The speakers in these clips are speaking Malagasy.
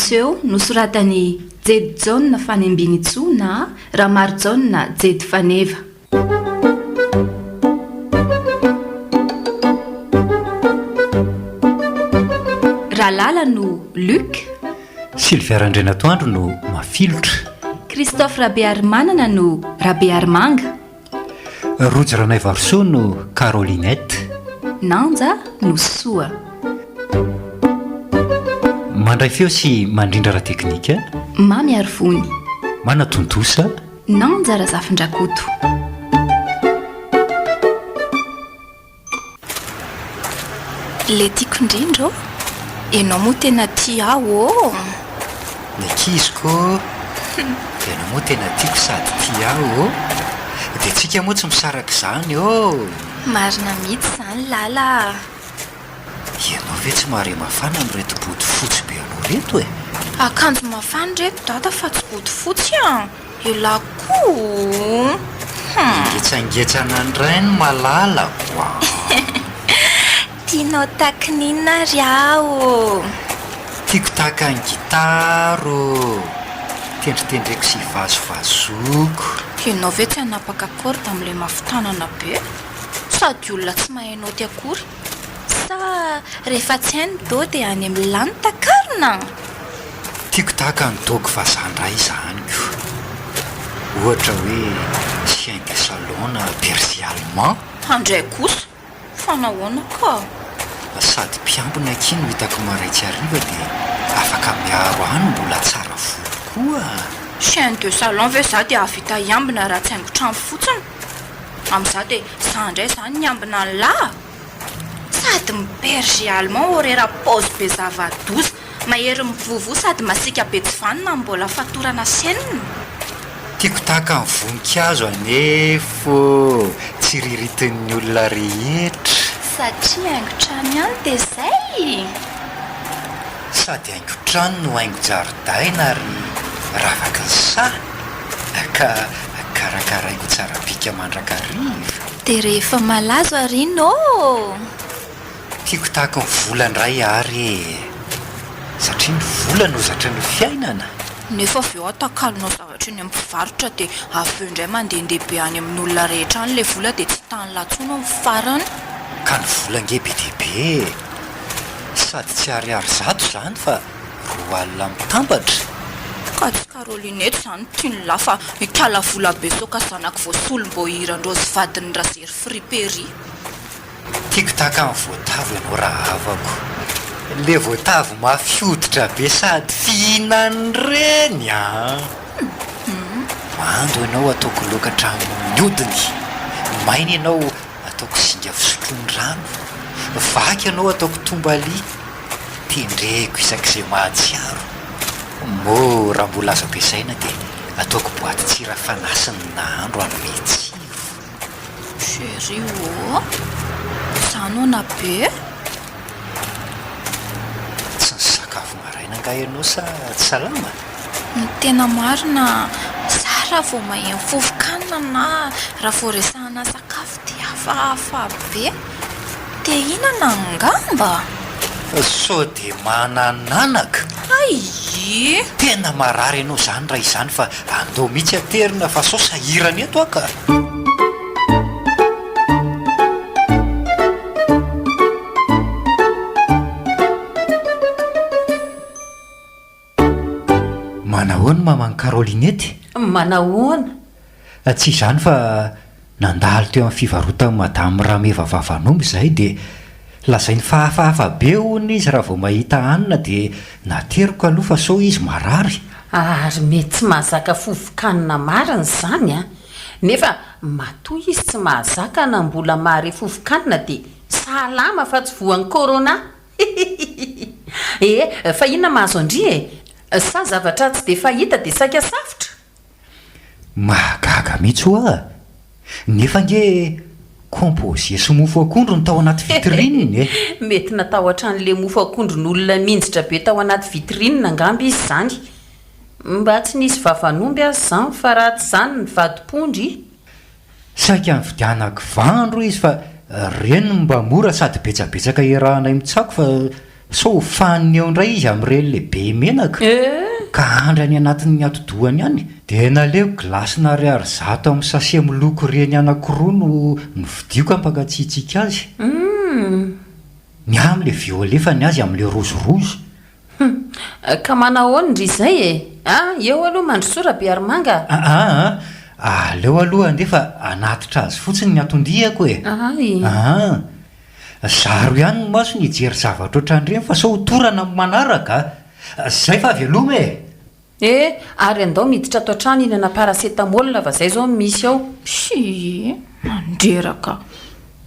miseho nosoratany Jedy Jaune Fanembinitsoa na Ramary Jaune Jedy Faneva. Rahalala no Luc. Sylvia Randrenatoandro no Mafilotra. Christophe Rabearimanana no Rabearimanga. Rojo Ranaivarso no Carolinette. Nanja no Soa. Mandray feo sy mandrindra raha teknika. Mamy Arifony. Manatontosa. Nanja Razafindrakoto. Le tiako indrindra ianao moa tena tia aho Ny akiziko ianao moa tena tiako sady tia aho dia tsika moa tsy misaraka izany Marina mihitsy izany lala. Ianao ve tsy mahare mafana amin'reto body fotsy be anao reto Akanjo mafana reto dada fa tsy body fotsy Ela koa. Ingetsangetsana ndray no malala Tianao takinina ry aho. Tiako tahaka ny gitaro, tendritendreko sy vazovazoko. Ianao ve tsy hanapaka korda amin'ilay mafitanana be? Sady olona tsy mahainao ty akory. Sa rehefa tsy hainy do dia any amin'ny lany takarina. Tiako tahaka ny dogo vazandray izany ko. Ohatra hoe chien de salon na berger allemand. Handray kosa, fanahoana ka? Sady mpiambina kiny no hitako maraitsy hariva dia afaka miaro any mbola tsara volo koa. Chien de salon ve za dia avita iambina raha tsy haingo-trano fotsiny. Amin'izao dia za indray izany ny ambina ny lahy. Sady berger allemand horaira paozy be zava-doza, mahery mivovo sady masika be tsy vanina mbola fatorana senina. Tiako tahaka ny voninkazo anefo tsy riritin'ny olona rehetra. Satria haingo-trano ihany dia izay. Sady haingo-trano no haingo-jaridaina ary ravaka ny sahy ka karakaraiko tsara bika mandrakariva. Dia rehefa malazo arinao. Tiako tahaka ny volandray ary satria ny vola no zatra ny fiainana. Nefa avy eo atakalonao zavatra eny amin'ny mpivarotra dia avy eo indray mandehandeha be any amin'ny olona rehetra any ilay vola dia tsy tany latsoina amin'ny farany. Ka ny vola nge be dia be sady tsy ariary zato izany fa roa alina mitambatra. Ka tsy Carolinette izany tiany lahy fa ikala vola be soka zanako voasolom-boahirandrozy vadiny razery friperie. Tiako tahaka ny voatavo ianao raha havako. Le voatavo mafioditra be sady fihinany reny Mando ianao ataoko loka hatramin'ny hodiny. Maina ianao ataoko zinga fisotroany rano. Vaky ianao ataoko tombaly. Tendreko isak'izay mahatsiaro. Mo raha mbola azo ampiasaina dia ataoko boaty tsira fanasiny nahandro amin'ny tsiro. Chéri izany ona be. Tsy ny sakafo maraina nga ianao sa tsy salama? Ny tena marina tsara vao maheno fofokanina na raha vao resahana sakafo dia hafahafa be. Dia inana ngamba? So dia manananaka. Ai! Tena marary ianao izany raha izany fa andao mihitsy aterina fa sao sahirana eto aka. Manahoana mamany Carolinette? Manahoana? Tsy izany fa nandalo teo amin'ny fivarotany madame Rameva Vavanomby izay dia lazainy fahafahafa be hono izy raha vao mahita hanina dia nateriko aloha fa sao izy marary. Ary mety tsy mahazaka fofokanina marina izany nefa matoa izy tsy mahazaka na mbola mahare fofokanina dia salama fa tsy voan'ny corona. Fa inona mahazo andria sa zavatra tsy dia fahita dia saika safotra. Mahagaga mihitsy hoa nefa nge composé sy mofo akondro no tao anaty vitrininy Mety natahotra an'ilay mofo akondron'olona minjitra be tao anaty vitrinina angamba izy izany. Mba tsy nisy Vavanomby azy izany fa ratsy izany ny vadipondry. Saika ny vidianako vandro izy fa reny mba mora sady betsabetsaka iarahanay mitsako fa so faniny eo indray izy amin'ireny lehibe menaka ka andrany anatin'ny atodohany ihany dia naleo glasina ariary zato amin'ny sase miloko reny anankiroa no novidioko ampakatsiitsika azy ny amin'le violefany azy amin'le rozirozy ka manahony ry izay eo aloha mandrosora biarymanga aleo aloha nefa anatitra azy fotsiny ny atondihako zaro ihany maso ny jery zavatra oatrandreny fa sao torana amin'ny manaraka zay fa veloma ary andao miditra ato an-trano inana parasetamolina fa zay zao misy ao mandreraka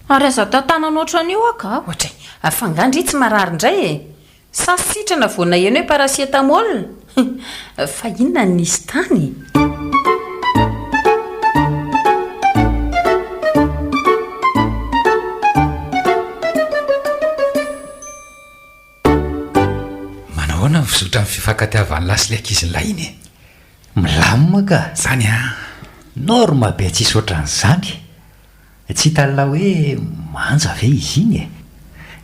ary aza tantanana ohatran'io aka ohatra afangandry tsy marary indray sasitrana voana eny hoe parasetamolina fa inona ny nisy tany mizotra amin'ny fifankatiavan'ny lasy le ankizy ny lainy milamina ka zany norma be tsisy ohatran'izany tsy hitalina hoe manja ve izy iny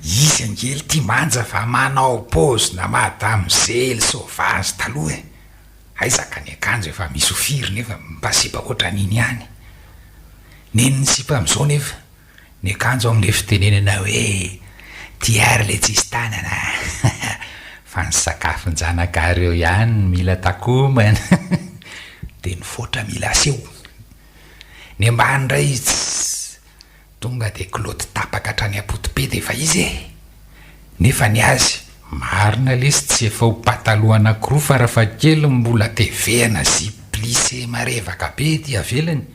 izy angely tia manja fa manao paozina madamo zely sauvage taloha aizaka ny akanjo efa misy ofiry nefa mipasipa ohatran'iny ihany neny ny sipa amin'izao nefa ny akanjo amin'le fitenenana hoe tiary le tsisy tanana fa ny sakafon-janaka reo ihany mila takomana dia ny foatra mila aseho ny ambany ndray tonga dia kiloty tapaka hatrany apotipe dia efa izy nefa ny azy marina lesy tsy efa ho pataloha anankiroa fa raha fa kely mbola tevehana zy plise marevaka be ty avelany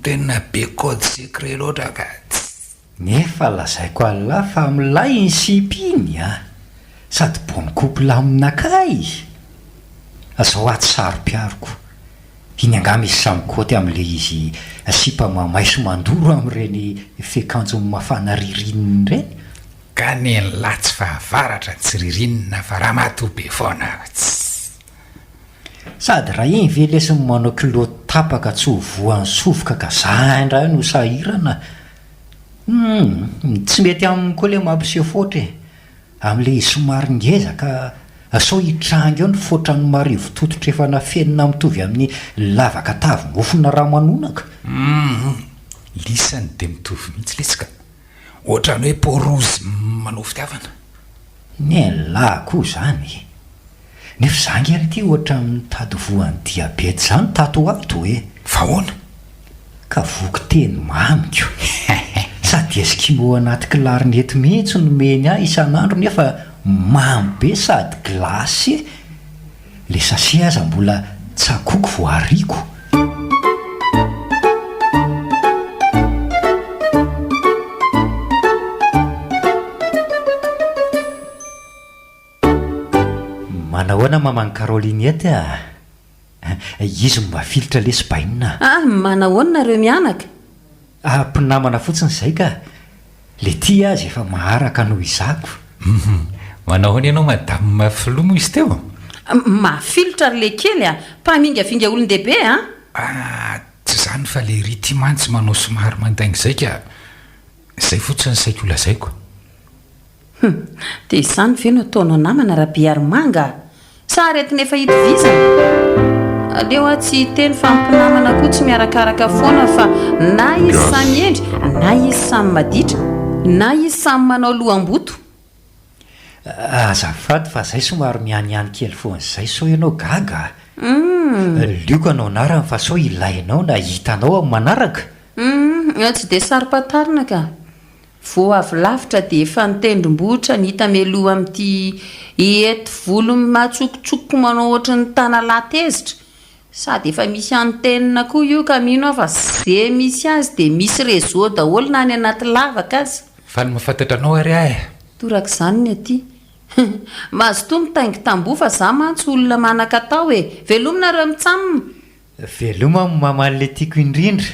tena be code secret loatra ka nefa lazaiko alay fa milay ny sipiny sady bony couple aminakay azao aty saro-piariko iny angamy izy samykoty amin'le izy sipa mamaiso mandoro amin'ireny fekanjo mafana ririniny ireny ka ny latsy fahavaratra tsy ririnina fa raha matobe foana sady raha iny ve lesiny manao kiloty tapaka tsy ho voan'ny sofoka ka zandra io no sahirana tsy mety aminy koa le mampiseho foatra amin'le somary ngeza ka asao hitranga eo ny foatra ny marivo tototra efa nafenina mitovy amin'ny lavaka tavy mofona raha manonaka lisany dia mitovy mihitsy letsika ohatrany hoe porozy manao fitiavana ny lahy koa zany nefa zangy ary ty ohatra mitady voan'ny diabety zany tato ato fa hoana ka voky teny mamiko sady eskimo anaty klarinety mihitsy nomeny ahy isan'andro nefa mamy be sady glasy le sase aza mbola tsakoko voariko manahoana mamany Carolinette izy mafilitra le Spaina manahoana nareo mianaka mpinamana fotsiny izay ka le ty azy efa maharaka noho izako manahoana ianao madamo mafilomo izy teo mafilotra ry le kely mpamingavinga olon-dehibe tsy zany fa le rity mantsy manao somary mandainga izay ka izay fotsiny saiko olazaiko dia izany ve no ataonao namana raha biarymanga sa aretiny efa hitovizana aleo tsy teny fampinamana koa tsy miarakaraka foana fa na izy samy endry na izy samy maditra na izy samy manao lohamboto azafady fa zay somary mianiany kely foana izay sao ianao gaga lioko anao narany fa sao ilainao na hitanao amin'ny manaraka tsy dia saro-patarina ka vo avy lavitra dia efa nitendrombohitra ny hita meloha amin'ity ety volo matsokotsoko manao ohatra ny tanalatezitra sady efa misy antenina koa io ka mino aho fa zay misy azy dia misy réseau daholo na any anaty lavaka azy fa ny mahafantatra anao ary ahy toraka izany ny aty mahazo toa mitaingy tamboho fa za mantsy olona manan-katao velomina reo mitsamina veloma mamaly le tiako indrindra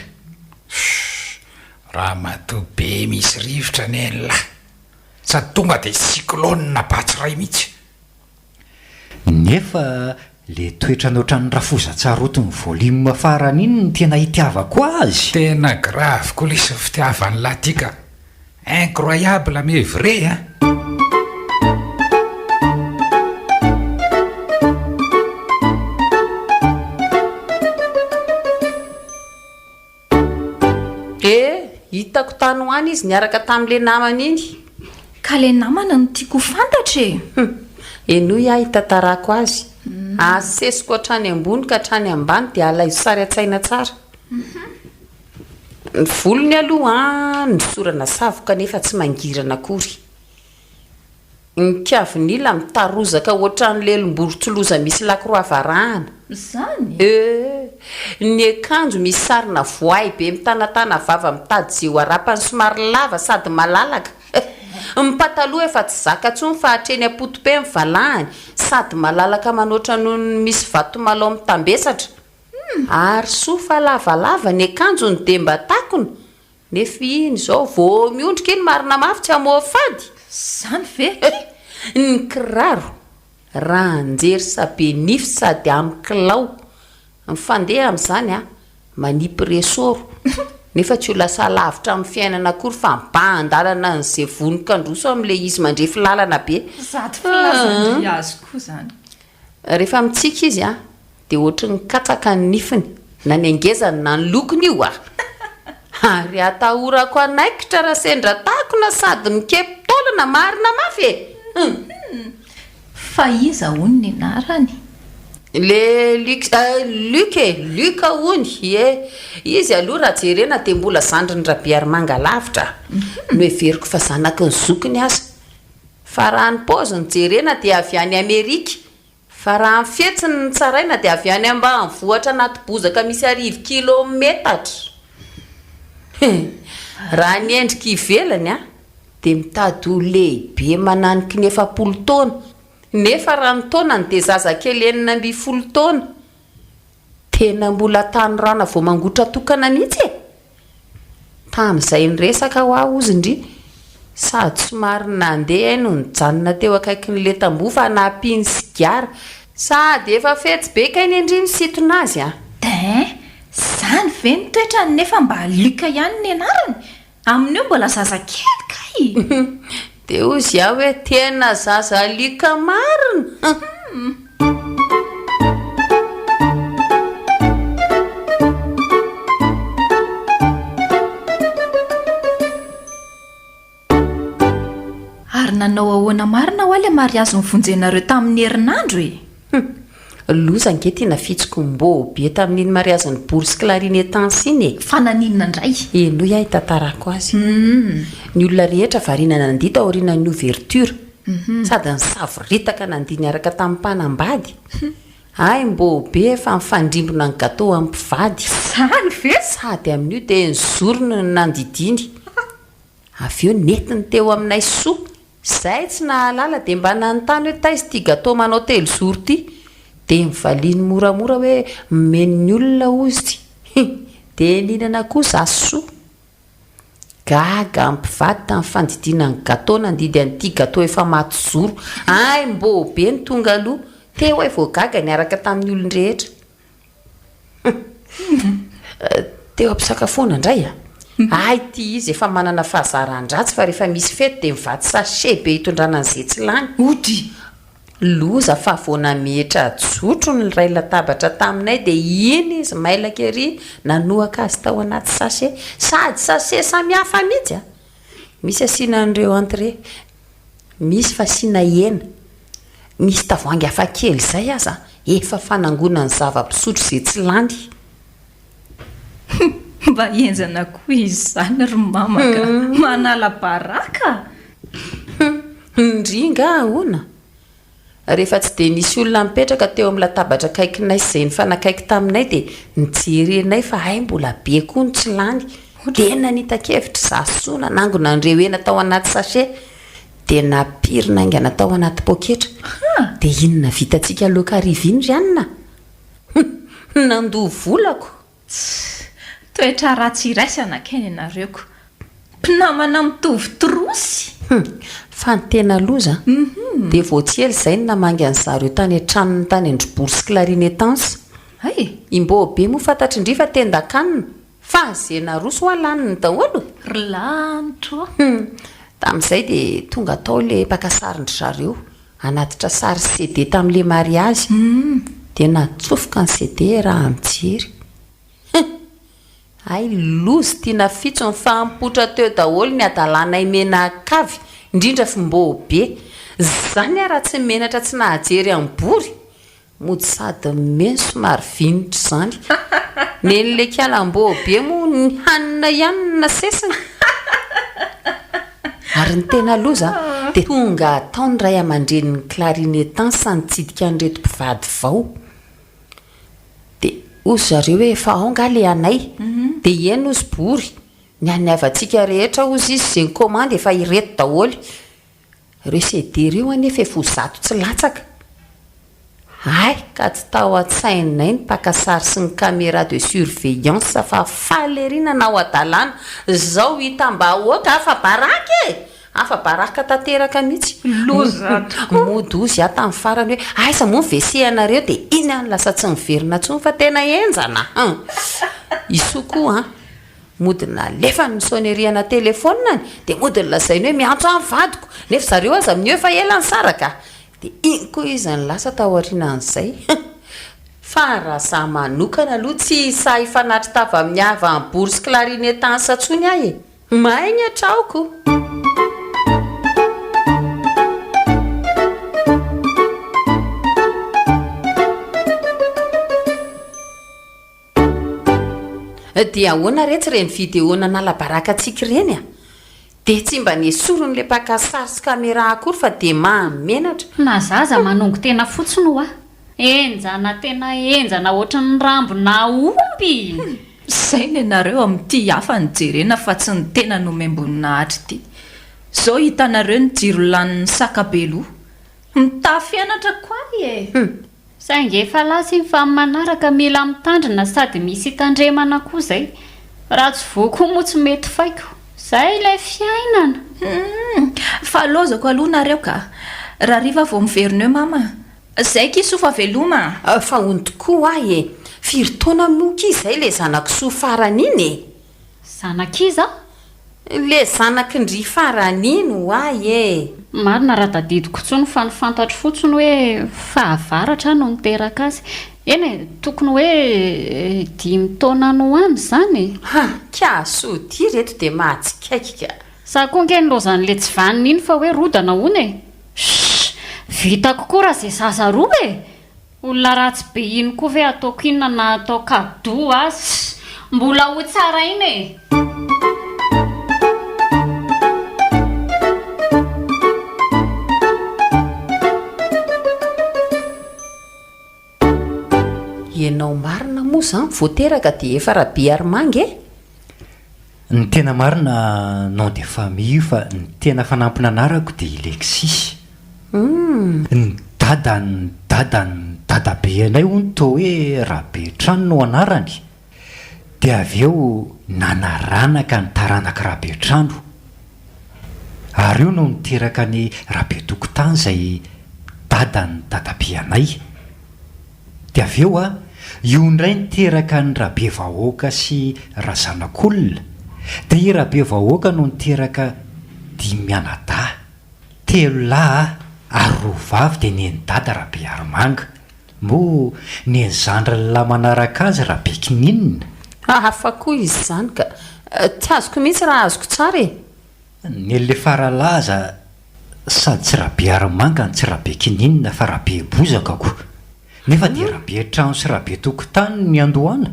raha matobe misy rivotra ny enla sady tonga dia cyclone batsy ray mihitsy nefa le toetra nohatran'ny rafozatsaroton'ny volume farany iny ny tena hitiavako azy tena grave koa lesy fitiavany latika incroyable mais vrai hitako tany hoany izy niaraka tamin'le namana iny. Ka le namana no tiako fantatra e. Eno ia hitantarako azy. Asesiko hatrany ambony ka hatrany ambany dia alaizo sary an-tsaina tsara. Ny volony aloha nisorana savoka nefa tsy mangirana akory. Ny kiavin'ila mitarozaka ohatran'le lomborotoloza misy lakroa varahana. Zany? Ny akanjo misy sarina voay be mitanatana vava mitady izay ho arapany somary lava sady malalaka. Mipataloha efa tsy zaka ntsony fa hatreny apotope mivalahany sady malalaka manoatra noho ny misy vato malao mitambesatra. Ary sofa lavalava ny akanjo ny demba takony. Nefa iny izao vao miondrika iny marina mafy tsy hamoa fady. Zany ve? Ny kiraro raha anjery sabe nify sady amin'ny kilao. Mifandeha amin'izany manipy resoro. Nefa tsy ho lasa lavitra amin'ny fiainana akory fa mba-andalana n'izay vonika androso amin'ilay izy mandrefy lalana be. Sady filazandry azy koa zany. Rehefa mitsika izy dia ohatry ny katsaka ny nifiny na ny angezany na ny lokony io Ary atahorako anaikitra raha sendra takona sady mikepy taolana marina mafy e. Fa iza hono ny anarany? Le Luc hono. Izy aloha raha jerena dia mbola zandriny rabiary manga lavitra. No heveriko fa zanaky ny zokiny aza. Fa raha ny paoziny jerena dia avy any Amerika. Fa raha ny fihetsiny ny tsaraina dia avy any ambanivohitra anaty bozaka misy 10 kilometatra. Raha ny endrika ivelany dia mitady ho lehibe mananiky ny 70 taona. Nefa raha ny taonany dia zazakely 9 taona. Tena mbola tany rana vao mangotra tokana mihitsy e. Tamin'izay niresaka ho aho ozy indri sady somary nandeha no nijanona teo akaikin'le tamboho fa nampiny sigara sady efa fetsy be ka iny indri misintona azy Zany ve ny toetrany nefa mba Luka ihany ny anarany? Amin'io mbola zazakely kay. Dia ozy aho hoe tena zaza Luka marina. Ary nanao ahoana marina ho ilay mariazy nivonjenareo tamin'ny herinandro e. Loza anketina fitsiko mbo be tamin'iny mariaziny bourse clarinetance iny e. Fa naninona indray? Eno ia hitantarako azy. Ny olona rehetra variana nandita aorianan'ny ouverture. Sady ny savoritaka nandiha niaraka tamin'ny mpanambady. Ay mbo be fa mifandrimbona ny gâteau amin'ny mpivady. Zany ve? Sady amin'io dia ny zorony ny nandidiny. Avy eo netiny teo aminay soa. Zay tsy nahalala dia mba nanontany hoe taizy ity gâteau manao telo zoro ity. Dia mivaliany moramora hoe men'ny olona ozy. Dia ninana kosa soa. Gaga mpivady tamin'ny fandidiana ny gâteau nandidy an'ity gâteau efa maty zoro. Ay mbo be ny tonga aloha. Teo hoe vao gaga niaraka tamin'ny olon-drehetra. Teo ampisakafoana indray Ay ty izy efa manana fahazaran-dratsy fa rehefa misy fety dia mivady sachet be hitondrana an'izay tsy lany. Ody. Loza fa vao nametra jotro ny ray latabatra taminay dia iny izy mailaka ery nanoaka azy tao anaty sachet. Sady sachet samihafa mihitsy Misy asiana an'ireo entrée. Misy fa asiana hena. Misy tavoahangy hafa kely izay aza. Efa fanangonana zava-pisotro izay tsy lany. Mba enzana koa izy zany ry mamaka. Manala baraka. Indringa ahoana? Rehefa tsy dia nisy olona mipetraka teo amin'ny latabatra akaikinay izay nifanakaiky taminay dia nijerenay fa ay mbola be koa ny tsy lany. Dia nanita-kevitra zasoana nangona an'ireo hena tao anaty sachet dia napirina aingana tao anaty poketra. Dia inona vitantsika laoka riviny ry anina? Nandoha volako. Toetra ratsy iraisana keny ianareoko. Mpinamana mitovy torosy. Fa ny tena loza dia vao tsy ela izay ny namangy an'zareo tany an-tranony tany andro-bourse clarinetance. Imbo be moa fantatry indri fa tendan-kanina fa izay naroso ho alaniny daholo. Ry lanitro. Tamin'izay dia tonga tao ilay mpaka sarindry zareo anatitra sary CD tamin'ilay mariazy. Dia natsofoka ny CD raha mijery. ay lozy tiana fitsony fa mpotra teo daholo ny adalanay menakavy indrindra fombobe zany raha tsy menatra tsy nahajery ambory mody sady meno somary vinitra zany nen'le kalambobe moa ny hanina ihany na sesina ary ny tena loza dia tonga ataony ray aman-dreniny clarinetan sa nitsidika an'reto mpivady vao dia ozy zareo hoe efa aonga le anay dia eny ozy bory ny aniavantsika rehetra ozy izy zay ny komandy efa ireto daholy ireo sedereo anefa efa ho zato tsy latsaka ay ka tsy tao an-tsainay ny pakasary sy ny caméra de surveillance fa faleriana na ao adalàna zao hita mba hoaka afa baraka tanteraka mihitsy loza mody ozy aho tamin'ny farany hoe aiza moa ny WC anareo dia iny any lasa tsy miverina ntsony fa tena enjana iso koa mody nalefa ny soneriana telefôniny dia mody ny lazainy hoe miantso amin'ny vadiko nefa zareo aza amin'io efa ela ny saraka dia iny koa izy ny lasa taorianan'izay fa raha za manokana aloha tsy sa ifanatry tava amin'ny ava ny bourse clarinetan satsony ahy maigny atraoko dia ahoana retsy reny videona nalabaraka antsika ireny dia tsy mba nesoron'le pakasary sy caméra akory fa dia mahamenatra na zaza manongo tena fotsiny ho enjana tena enjana ohatran'ny rambo na omby zay ny anareo amin'ity hafa ny jerena fa tsy ny tena nomembonina hatry ity zao hitanareo ny jiro lanin'ny sakabeloha mitafianatra koa saingy efa lasy fa manaraka mila mitandrina sady misy hitandremana koa zay raha tsy voako moa tsy mety faiko zay ilay fiainana fa lozako aloha nareo ka raha riva vao miverineo mama zay kisofa veloma fa hony tokoa ahy firy-taona moka izay le zanak'isoa faran'iny zanakiza le zanakindry faran'iny ho ahy marina raha dadidiko tsony fa nifantatro fotsiny hoe fahavaratra no niteraka azy eny tokony hoe 5 taona no any zany kasody reto dia mahatsikaiky ka sa koa nge nilozan'le tsy vaniny iny fa hoe rodana hony vita kokoa raha zay zaza roa olona ratsy be iny koa ve ataoko inona na atao kado azy mbola ho tsara iny ianao marina moa zany voateraka dia efa rahabe aromangy ny tena marina non de famille fa ny tena fanampina anarako dia Alexis ny dadabe anay ho ny to hoe rahabe trano no anarany dia avy eo nanaranaka ny taranaka rahabe trano ary io no niteraka ny rahabe tokotany zay dadany dadabe anay dia avy eo io ndray niteraka ny rahabe vahoaka sy razanak'olona dia i rahabe vahoaka no niteraka 5 mianadahy 3 lahy ary 2 vavy dia neny dada rahabe aromanga mo neny zandra lahy manaraka azy rahabe kininina hafa koa izy zany ka tsy azoko mihitsy raha azoko tsara nelle faralaza sady tsy rahabe aromanga ny tsy rahabe kininina fa rahabe bozakako nefa dia rahabe trano sy rahabe tokotany ny andohana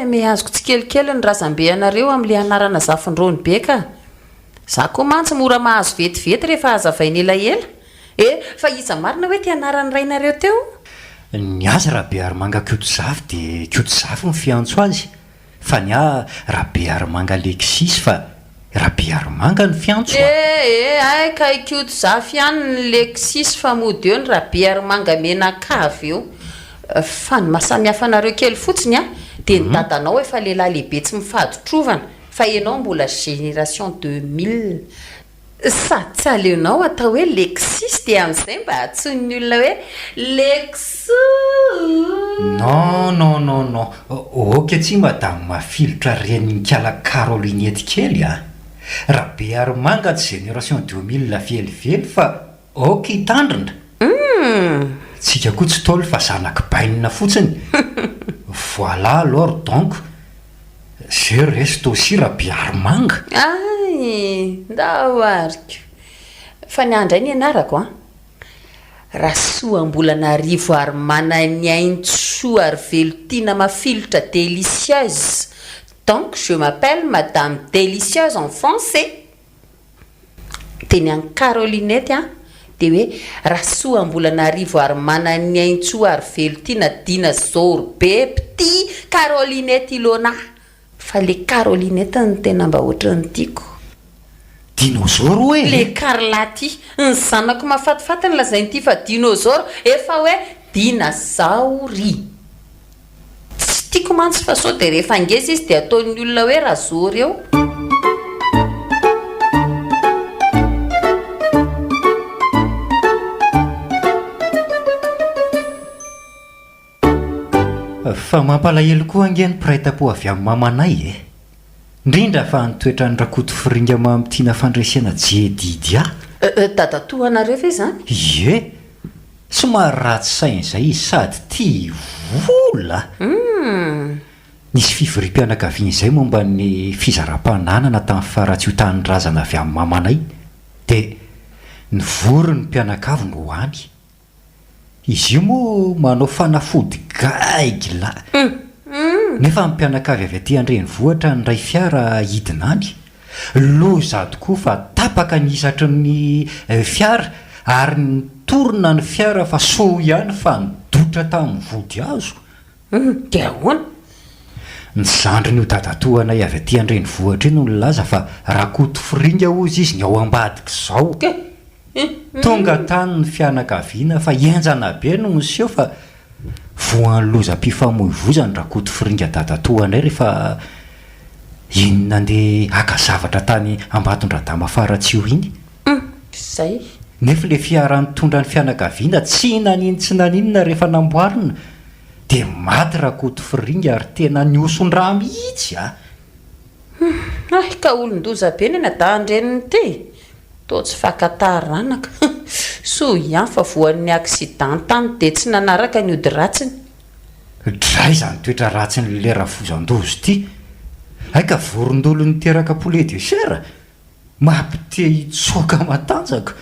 mihazoko tsy kelikely ny razambe anareo amin'le anarana zafindrony be ka za koa mantsy mora mahazo vetivety rehefa hazavainy elaela fa iza marina hoe ty anarany rainareo teo ny azy rahabe aromanga kiotozafy dia kiotozafy ny fiantso azy fa ny rahabe aromanga Alexis fa rahabe aromanga ny fiantso ay ka kiotozafy ihany ny Alexis fa mody eo ny rahabe aromanga menakavy eo fa ny mahasamihafa anareo kely fotsiny dia ny dadanao efa lehilahy lehibe tsy mifaditrovana fa ianao mbola génération 2000 sady tsy aleonao atao hoe Alexis dia amin'izay mba hatsony olona hoe Lexo non oka tsy madame mafilotra renikala Caroline etikely rahabe aromanga tsy génération 2000 lavelively fa oka hitandrina tsika koa tsy tolo fa zanaky bainina fotsiny voilà alors donc zay resto sirabiaromanga ay ndao ariko fa ny andray ny anarako raha soambolanarivo ary manany aintsoa ary velotiana mafilotra délicieuse. Donc je m'appelle Madame Délicieuse en français. Teny any Carolinette de hoe raha soambolanarivo ary manany aintsoa ary velotiana dina zoro be petit Carolinette Ilona. Fa le Carolinette ny tena mba ohatrany tiako. dinosaure hoe Le Carlaty ny zanako mahafatifaty ny lazainy ity fa dinosaure efa hoe dinasaory. Tsy tiako mantsy fa sao de rehefa ngeza izy de ataon'ny olona hoe razory eo. fa mampalahelo koa angeny piraita-po avy amin'ny mamanay indrindra fa nitoetra ny rakoto firinga mamitiana fandresena jedidy Dadatoa anareo ve zany? ie somary ratsy sainy izay izy sady tia vola nisy fivorim-pianakaviana izay momba ny fizaram-pananana tamin'ny faratsy hotany razana avy amin'ny mamanay dia nivory ny mpianakavo no hoany izy io moa manao fanafody gaigla nefa ny mpianakavy avy aty andrenivohitra ny ray fiara hidinany loza tokoa fa tapaka nisatry ny fiara ary nitorona ny fiara fa so ihany fa nidotra tamin'ny vody azo De ahoana? ny zandriny io dadatoanay avy aty andrenivohitra iny no nilaza fa rakoto firinga ozy izy ny ao ambadika izao tonga tany ny fianakaviana fa enjana be no niseho fa voan'ny lozam-pifamoivozany rakoto firinga dadatoanay rehefa iny nandeha aka zavatra tany Ambatondradama Faratsio iny Zay. nefa le fiara nitondra ny fianakaviana tsy naninona rehefa namboarina dia maty rakoto firinga ary tena niosondraha mihitsy Ay ka olon-doza be ny nadandreniny ty to tsy fakataranaka so ihany fa voan'ny accident tany de tsy nanaraka ny ody ratsiny. dray zany toetra ratsiny le ravozan-dozy ity aika vorondolo niteraka poulet de chair mampite hitsoaka matanjaka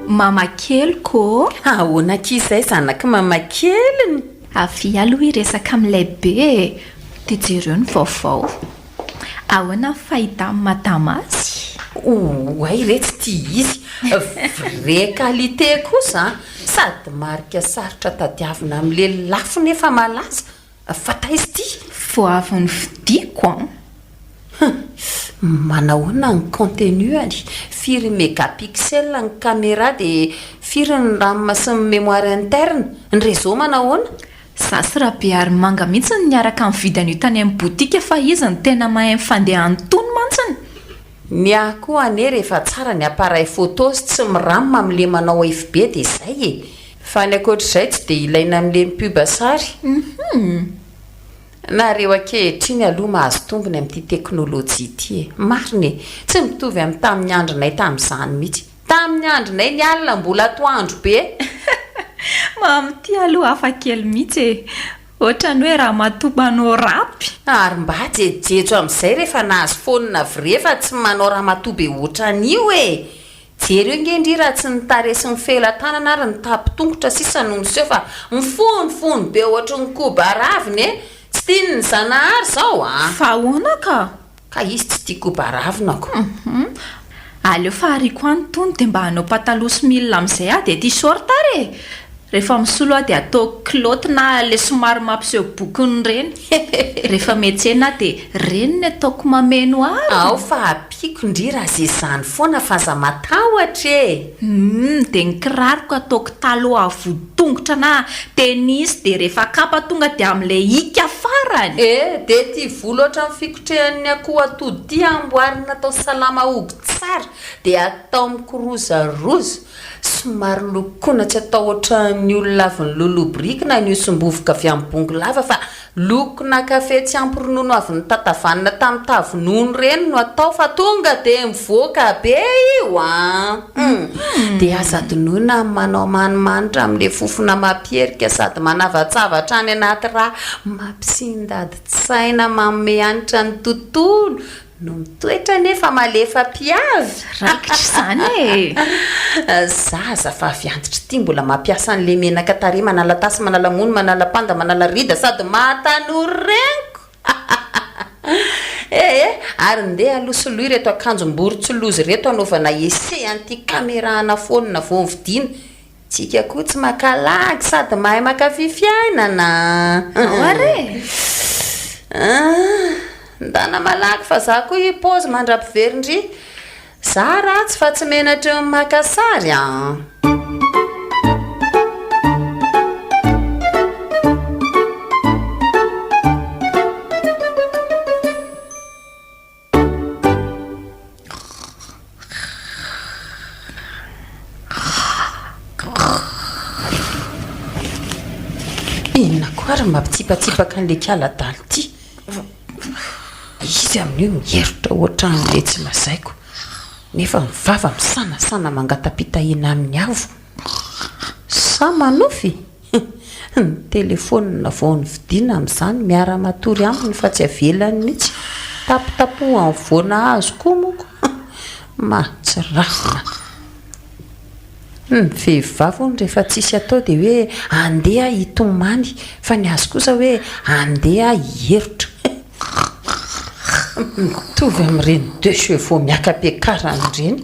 mama kely ko Ahoana kizay zanaka mamakeliny? avy aloha iresaka amin'ilay be dia jereo ny vaovao ahoana fahita amin'ny madama azy Oay retsy ty izy vrai qualité kosa sady marika sarotra tadiavina amin'le lafo nefa malaza fata izy ty vao avy ny vidiko manahoana ny contenuany firy mégapixel ny caméra de firy ny RAM sy ny mémoire interne ny réseau manahoana zasy raha be ary manga mihitsy ny niaraka amin'ny vidany io tany amin'ny botika fa izy ny tena mahay mifandeha antony mantsiny ny ahy koa ane rehefa tsara ny appareil photo sy tsy miramina amin'le manao FB de izay fa ny akoatr'izay tsy de ilaina amin'le mipuba sary nareo ankehitriny aloha mahazo tombony amin'ity teknôlôjia ity mariny tsy mitovy amin'ny tamin'ny andronay tamin'izany mihitsy tamin'ny andronay ny alina mbola atoandro be mamity aloha hafa kely mihitsy ohatrany hoe raha matobanao rapy ary mba jejejo amin'izay rehefa nahazo fonina vrai fa tsy manao raha matoby ohatran'io jereo ngendry raha tsy nitaresi ny felan-tanana ary ny tapy-tongotra sisa no niseho fa mifonifony be ohatra ny kobaraviny tsy tiany ny zanahary zao fa ahoana ka izy tsy tia kobaravina ko aleo fa hariko any tony dia mba hanao pataloha sy milina amin'izay aho dia ty short ary rehefa misolo aho dia atao kilaoty na le somary mampiseho bokiny reny rehefa miantsena dia reny ny ataoko mameno ary ao fa apiako indri raha zay zany foana fa za matahotra dia ny kiraroko ataoko taloha vodongotra na tenisy dia rehefa kapa tonga dia amin'ilay hika farany de ty volo ohatra ny fikotrehan'ny akoho atody ty amboarina atao salama ogo sara dia atao mikorozaroza somary lokoina tsy atao ohatran'ny olona avy ny lolobrika na ny osombovoka avy amin'ny bongo lava fa lokona kafe tsy ampy ronono avy ny tatavanina tamin'ny tavonono reny no atao fa tonga dia mivoaka be io dia aza-donoina manao manimanitra amin'ilay fofona mampierika sady manavatsavatra any anaty raha mampisindadi-tsaina manome anitra ny tontolo no mitoetra nefa malefa mpiavy rakitra izany e zaza fa avy antitra ity mbola mampiasa an'ilay menaka tare manala tasy manala mono manala panda manala rida sady mahatanora reniko ary ndeha alosoloha reto akanjom-borontsolozy reto anaovana ese an'ity kamerana fonina vao nividiana tsika koa tsy makalagy sady mahay makafy fiainana are ndana malaky fa za koa ipozy mandrapiverindry za ratsy fa tsy menatra eo makasary inona koa ary mampitsipatsipaka an'le kaladaly ity izy amin'io mieritra ohatran'le tsy lazaiko nefa mivava misanasana mangatapitahina amin'ny avo sa manofy ny telefônina vao ny vidiana amin'izany miara-matory aminy fa tsy avelany mihitsy tapotapo amin'ny voana azo koa moko mahatsirafina vehivavy ony rehefa tsisy atao dia hoe andeha hitomany fa ny azo kosa hoe andeha hieritra mitovy amin'ireny deux chevaux miaka-piakarany ireny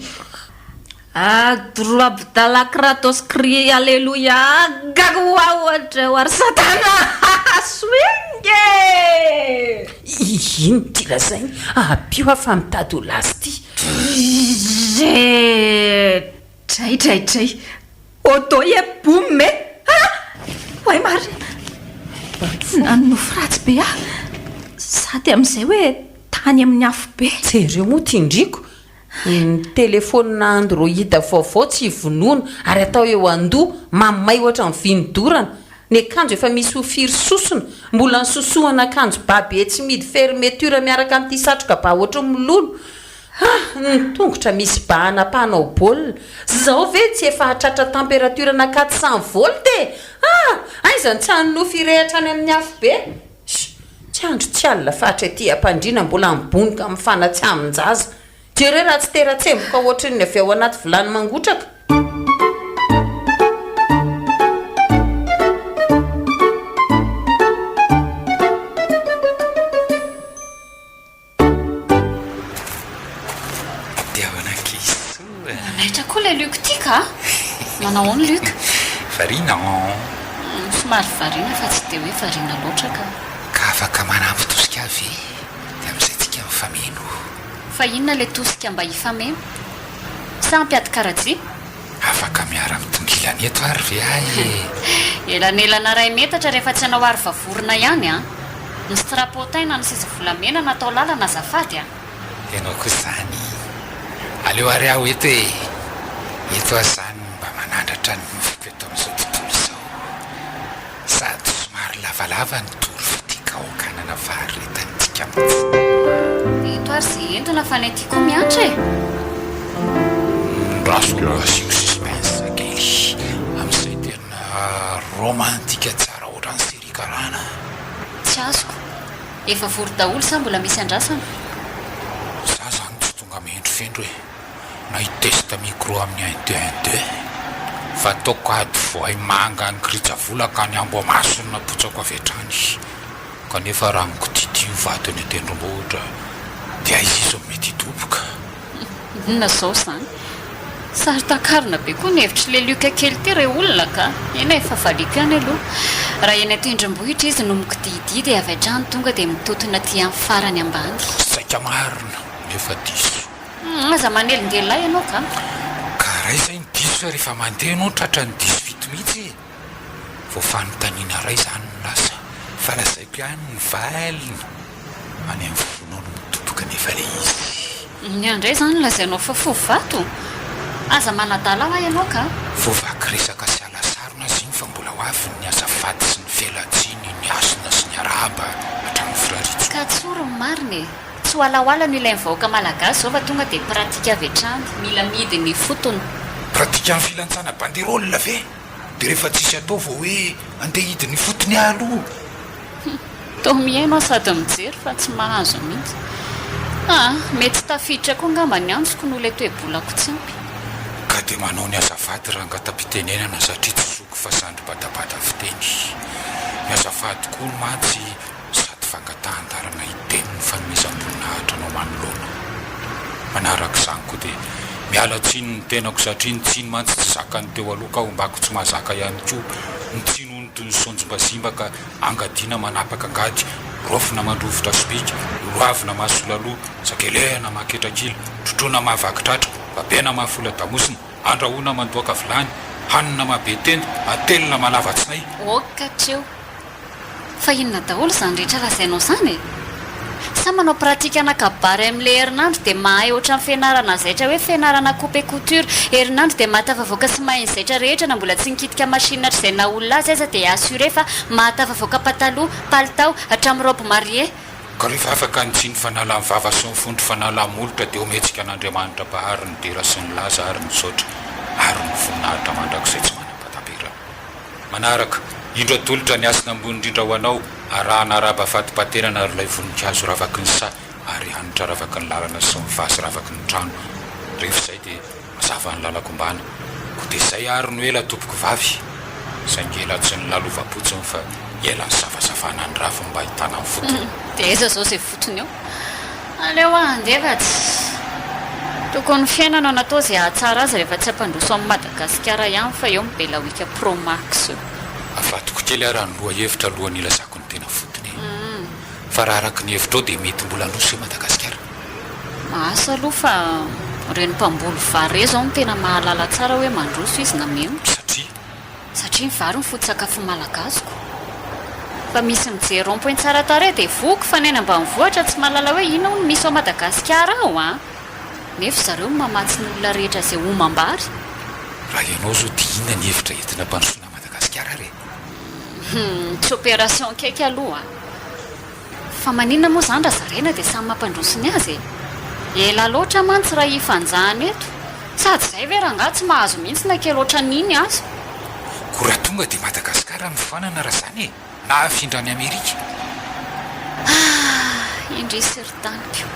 droit abdala kratos crie alléluia gagoa ohatra ho ary satana swinge ino ty lazainy abio afa mitady ho lazy ty tray oto e bomme oay mary nanonofo ratsy be sady amin'izay hoe tany amin'ny afo be jereo moa tindriko ny telefônina androida vaovao tsy vonoana ary atao eo andoha mamay ohatra ny vinodorana ny akanjo efa misy ho firy sosona mbola ny sosohana akanjo babe tsy midy fermetura miaraka amin'ity satroka ba ohatra milolo ny tongotra misy bahana-panao baolina zao ve tsy efa hatratra température na 400 volte aizany tsy hanonofo irehatra any amin'ny afo be tsy andro tsy alina fahatra ety ampandriana mbola mibonika mifanatsy amin-jaza jere raha tsy teratsemboka ohatrany avy ao anaty vilany mangotraka naitra koa lay luka ty ka manao any luka varina somary varina fa tsy dia hoe varina loatra ka afaka manampy tosika avy dia amin'izay tsika mifameno fa inona lay tosika mba hifameno sampiady karatsy afaka miara mitongilana eto ary ve elanelana ray metatra rehefa tsy hanao ary vavorona ihany ny strapotaina ny sisy volamena natao lalana azafady ianao koa izany aleo ary aho eto e eto azany mba manandratra ny mivoko eto amin'izao tontolo izao sady somary lavalava ny toro fitika okanana vary retanitsika mihitsy eto ary zay entona fa ny atiako miantra e rasoasiako suspense kely amin'izay tena romantika tsara ohatrany série karana tsy azoko efa vory daholo sa mbola misy andrasana za zany tsy tonga mihendro fendro hoe na hitesta micro amin'ny 1-2-1-2 fa ataoko ady voay manga ny kritsavolaka ny ambo masona potsako avy hatrany kanefa raha mikotity vatiny atendrombohitra dia izy izo mety hidoboka inona zao zany sary takarina be koa ny hevitry le luka kely ty re olona ka ena efa valiko ihany aloha raha eny atendrombohitra izy no mikidididy avy hatrany tonga dia mitotona ty amin'ny farany ambany saika marina nefa diso aza manelingelahy ianao ka raha izay ny diso rehefa mandeha anao tratra ny diso vito mihitsy vao fanontaniana ray izany no lasa fa lazaiko ihany ny valina any amin'ny fonao no mitotoka nefa le izy ny andray izany lazainao fa fovato aza manadala aho ianao ka voavaky resaka sy alasarona zy iny fa mbola ho avy ny azafady sy ny velatsiny ny asina sy ny araba hatramin'ny firaritsy ka tsoro ny mariny tsy hoalahoala no ilain'ny vahoaka malagasy zao fa tonga dia pratika avy hatrany mila midy ny fotony pratika amin'ny filantsana banderolina ve dia rehefa tsisy atao vao hoe andeha hidi ny fotony aloha to mihainao sady mijery fa tsy mahazo mihitsy mety tafiditra koa ngamba ny antsoko no ilay toe-bolako tsampy ka dia manao ny azafady raha ngatampitenenana satria tsy zoko fa sandry batabata fiteny ny azafady koa ny matsy sady fangatahan-darana hiteniny fanomezam-boninahitra anao manoloana manaraka izany koa dia miala tsiny ny tenako satria ny tsiny mantsy tsy zakany teo aloha ka hombako tsy mahazaka ihany koa ny tsiny ho ny toy ny sonjom-basimba ka angadiana manapaka angady rofina mandrovotra sobika oloavina mahasolaloha sakelehana mahaketrakila trotrona mahavakitratra babena mahafola damosina andrahoana mandoaka vilany hanina mahabetenda atelina malavatsinay okatreo fa inona daholo izany rehetra rahazainao izany e sa manao pratika anakabary amin'ilay herinandro dia mahay ohatran'ny fianarana zaitra hoe fianarana coupe couture herinandro dia mahatafavoaka sy mahay zaitra rehetra na mbola tsy nikitika masina hatr' izay na olona azy aza dia assure fa mahatafavoaka pataloha palitao hatramin'ny robe marie ka rehefa afaka nytsiny fanala ny vava sy nyfondry fanala molotra dia ometsika an'andriamanitra bahary ny dera sy ny laza ary ny sotra ary ny voninahitra mandrakizay tsy manam-patapera manaraka indro atolotra ny asina ambony indrindra ho anao arahana araba fatipaterana ary ilay voninkazo ravaky ny sa ary hanitra ravaky ny lalana sy mivasy ravaky ny trano rehefa izay dia mazava ny lalako mbana koa dia izay ary no ela tompoko vavy saingela tsy ny lalovapotsiny fa ela ny zavazavana ny rafy mba hitana ny fotony dia eza zao izay fotony eo aleo andefatsy tokony fiainana natao izay ahatsara azy rehefa tsy ampandroso amin'ny madagasikara ihany fa eo mibela oika promax afatoko kely araha ny loha hevitra alohan'ny ilazako ny tena fotony fa raha araky ny hevitra ao dia mety mbola noso hoe madagasikara asa aloha fa reny mpambolo vary zao no tena mahalala tsara hoe mandroso izy na memotra satria ny vary ny foto-sakafo malagasiko fa misy mijery rond-point tsara tare dia voky fa neny ambanivohitra tsy mahalala hoe ina ho no misy ao madagasikara ao nefa zareo no mamatsy ny olona rehetra izay homam-bary raha ianao zao dia inona ny hevitra entina mpandrosoana madagasikara re tsy opération kaiky aloha fa maninona moa izany raha zarena dia samy mampandrosony azy ela loatra mantsy raha hifanjahany eto sady izay ve raha nga tsy mahazo mihitsy na kely oatra niny azy ko raha tonga dia madagasikara mifanana raha izany e na afindra ny amerika indrisy rytaniko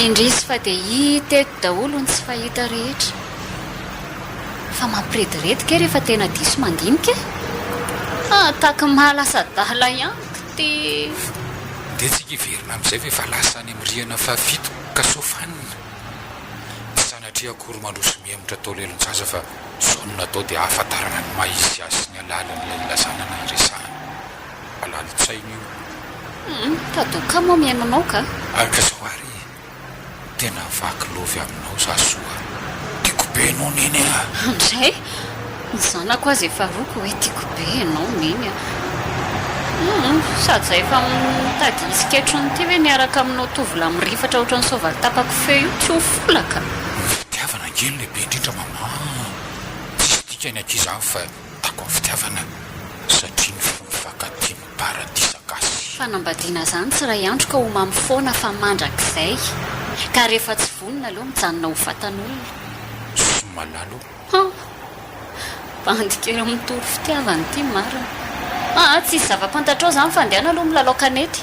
indrisy fa dia hita eto daholo ny tsy fahita rehetra fa mampirediredika rehefa tena diso mandinika tahaka mahalasa dala ihanyko dia tsika hiverina amin'izay ve fa lasa any amin'ny rihana fafito ka sofanina tsy sanatria akory mandroso mihemitra tao lelon-tsaza fa zao natao dia ahafantarana ny maizy azy ny alalan'ilay lazanana iresahana alalitsainy io tadoka moa miainanao ka araka zao ary tena vaky lovy aminao za soa tiako be anao neny ndray ny zanako azy efa roko hoe tiako be anao neny sady zay efa mitady isiketron' ty hoe niaraka aminao tovola mirifatra ohatran'ny sovaly tapako feo io tsy ho folaka fitiavana angely lehibe indrindra mama tsisy dika ny akizany fa tako amin'ny fitiavana satria ny fomifakaty ny paradisa gasy fanambadiana zany tsy raha iandro ka ho mamy foana fa mandrak'izay ka rehefa tsy vonina aloha mijanona ho vatan'olona sy malalo bandikely mitory fitiavany ity marina tsisy zava-pantatrao zany fandehana aloha milalao kanety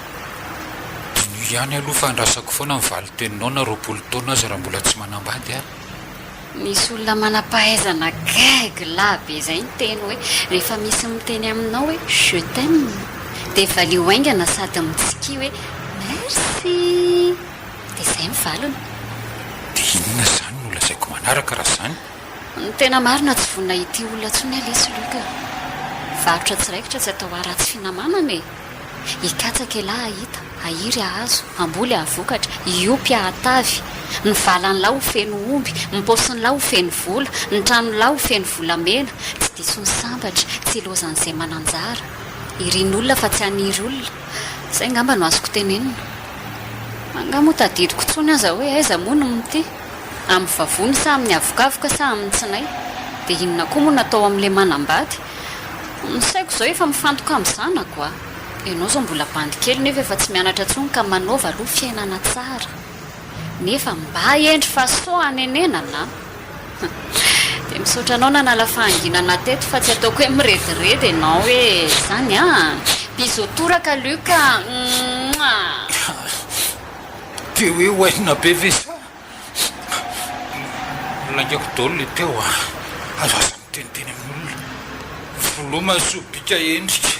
dino ihany aloha fa andrasako foana mivaly teninao na roapolo taona azy raha mbola tsy manambady ary misy olona manampahaizana gaigla be izay ny teny hoe rehefa misy miteny aminao hoe je t'aime dia valio aingana sady mitsiki hoe merci dia izay mivalona dia inona izany no lazaiko manaraka raha izany ny tena marina tsy vonina ity olona tsony alesy loka varotra tsiraikitra tsy atao aratsy finamanana e hikatsaka elahy ahita ahiry ahazo amboly ahavokatra iopy ahatavy ny valan'lahy ho feno omby nypaosin'lahy ho feno vola ny tranon'lahy ho feno volamena tsy diso ny sambatra tsy ilozan'izay mananjara irin'olona fa tsy haniry olona izay ngamba no azoko tenenina angamotadidiko tsony aza hoe aiza moa no mity amin'ny vavony sa amin'ny avokavoka sa amin'ny tsinay dia inona koa moa natao amin'ilay manambady misaiko izao efa mifantoka amin'ny zanako a ianao zao mbola bandy kely nefa efa tsy mianatra tsony ka manaova aloha fiainana tsara nefa mba endry fa so anenenana dia misaotra anao nanala fahanginana teto fa tsy ataoko hoe mirediredy ianao hoe zany a biso toraka luka te hoe hoaina be ve sa langako dolo le teo a azo asa miteniteny amin'olona voloma sobika endrika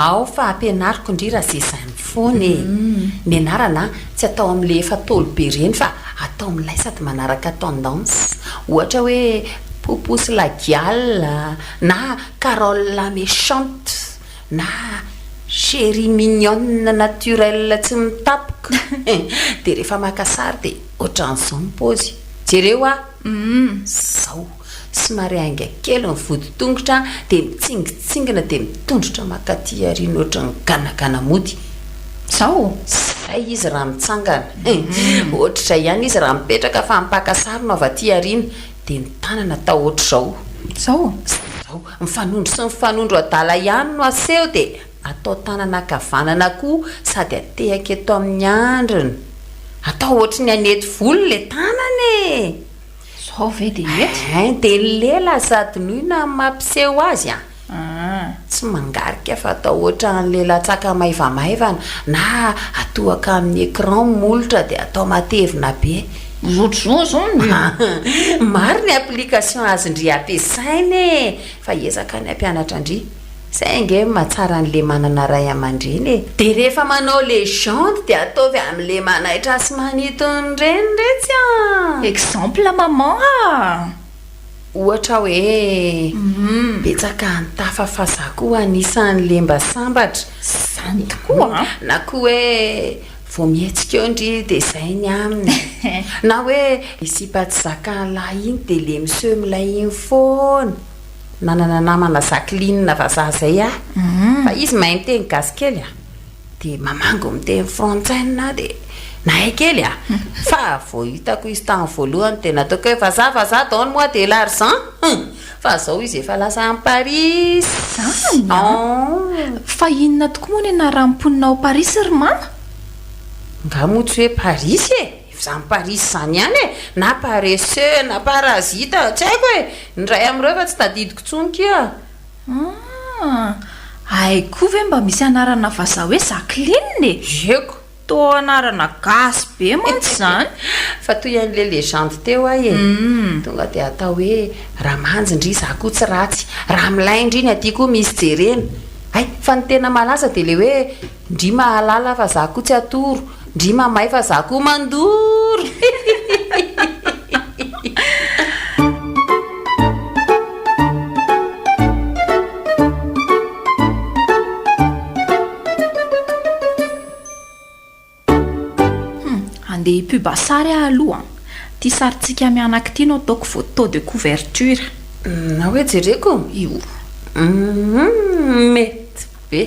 ao fa ampianariko indrira zay izany foana e mianarana tsy atao amin'le efa tolo be reny fa atao amin'ilay sady manaraka tendance ohatra hoe poupous la giale na Carole méchante na chérie mignonne naturelle tsy mitapoka dia rehefa maka sary dia ohatran'izao ny paozy jereo a zao somary ainga kely ny vodi-tongotra dia mitsingitsingina dia mitondrotra makaty ariana ohatra ny ganagana mody zao zay izy raha mitsangana ohatr'izay ihany izy raha mipetraka fa mipaka sary no avy aty ariana dia ny tanana atao ohatr'izao zao mifanondro sy mifanondro adala ihany no aseho dia atao tanana kavanana koa sady atehaka eto amin'ny andriny atao ohatry ny anety volo le tanana e zao ve dia mety dia lela sady nohona mampiseho azy a tsy mangarika fa atao ohatra nylela tsaka maivamaivana na atohaka amin'ny écran molotra dia atao matevina be zotrozo maro ny application azy ndry ampiasainy fa ezaka ny ampianatra ndry zay nge mahatsara n'le manana ray aman-dreny e dia rehefa manao légende dia ataovy amin'le manaitra sy manitony reny retsy a exemple maman ohatra hoe betsaka ny tafa fa za koa anisan'le mba sambatra zany tokoa na koa hoe vao mihetsika eo ndry dia zay ny aminy na hoe isipaty zakan'lahy iny dia le monsieur milay iny foana nanana namana Jacqueline vazaha zay a fa izy mahay miteny gasy kely a dia mamango miteny frantsay na dia nahay kely a fa vao hitako izy tamin'ny voalohany dia nataoko hoe vazaha daony moa dia l'argent fa zao izy efa lasa amin'ny Paris fa inona tokoa moa ny anaram-ponina ao Paris ry mama ngamotsy hoe Paris e zany Paris zany ihany e na paresseux na parasita tsy haiko hoe ndray amin'ireo fa tsy tadidiko tsonkia aikoa ve mba misy anarana vazaha hoe Jacqueline e eko to anarana gasy be mantsy zany fa toy an'le légende teo ahy e tonga dia atao hoe raha manjy ndry za koa tsy ratsy raha milay indry ny aty koa misy jerena ay fa ny tena malaza dia le hoe ndry mahalala fa za koa tsy atoro ndry mamay fa za koa mandoro andeha hipuba sary ah aloha ty sarintsika mianaki ity no ataoko photo de couverture na hoe jereko io mety be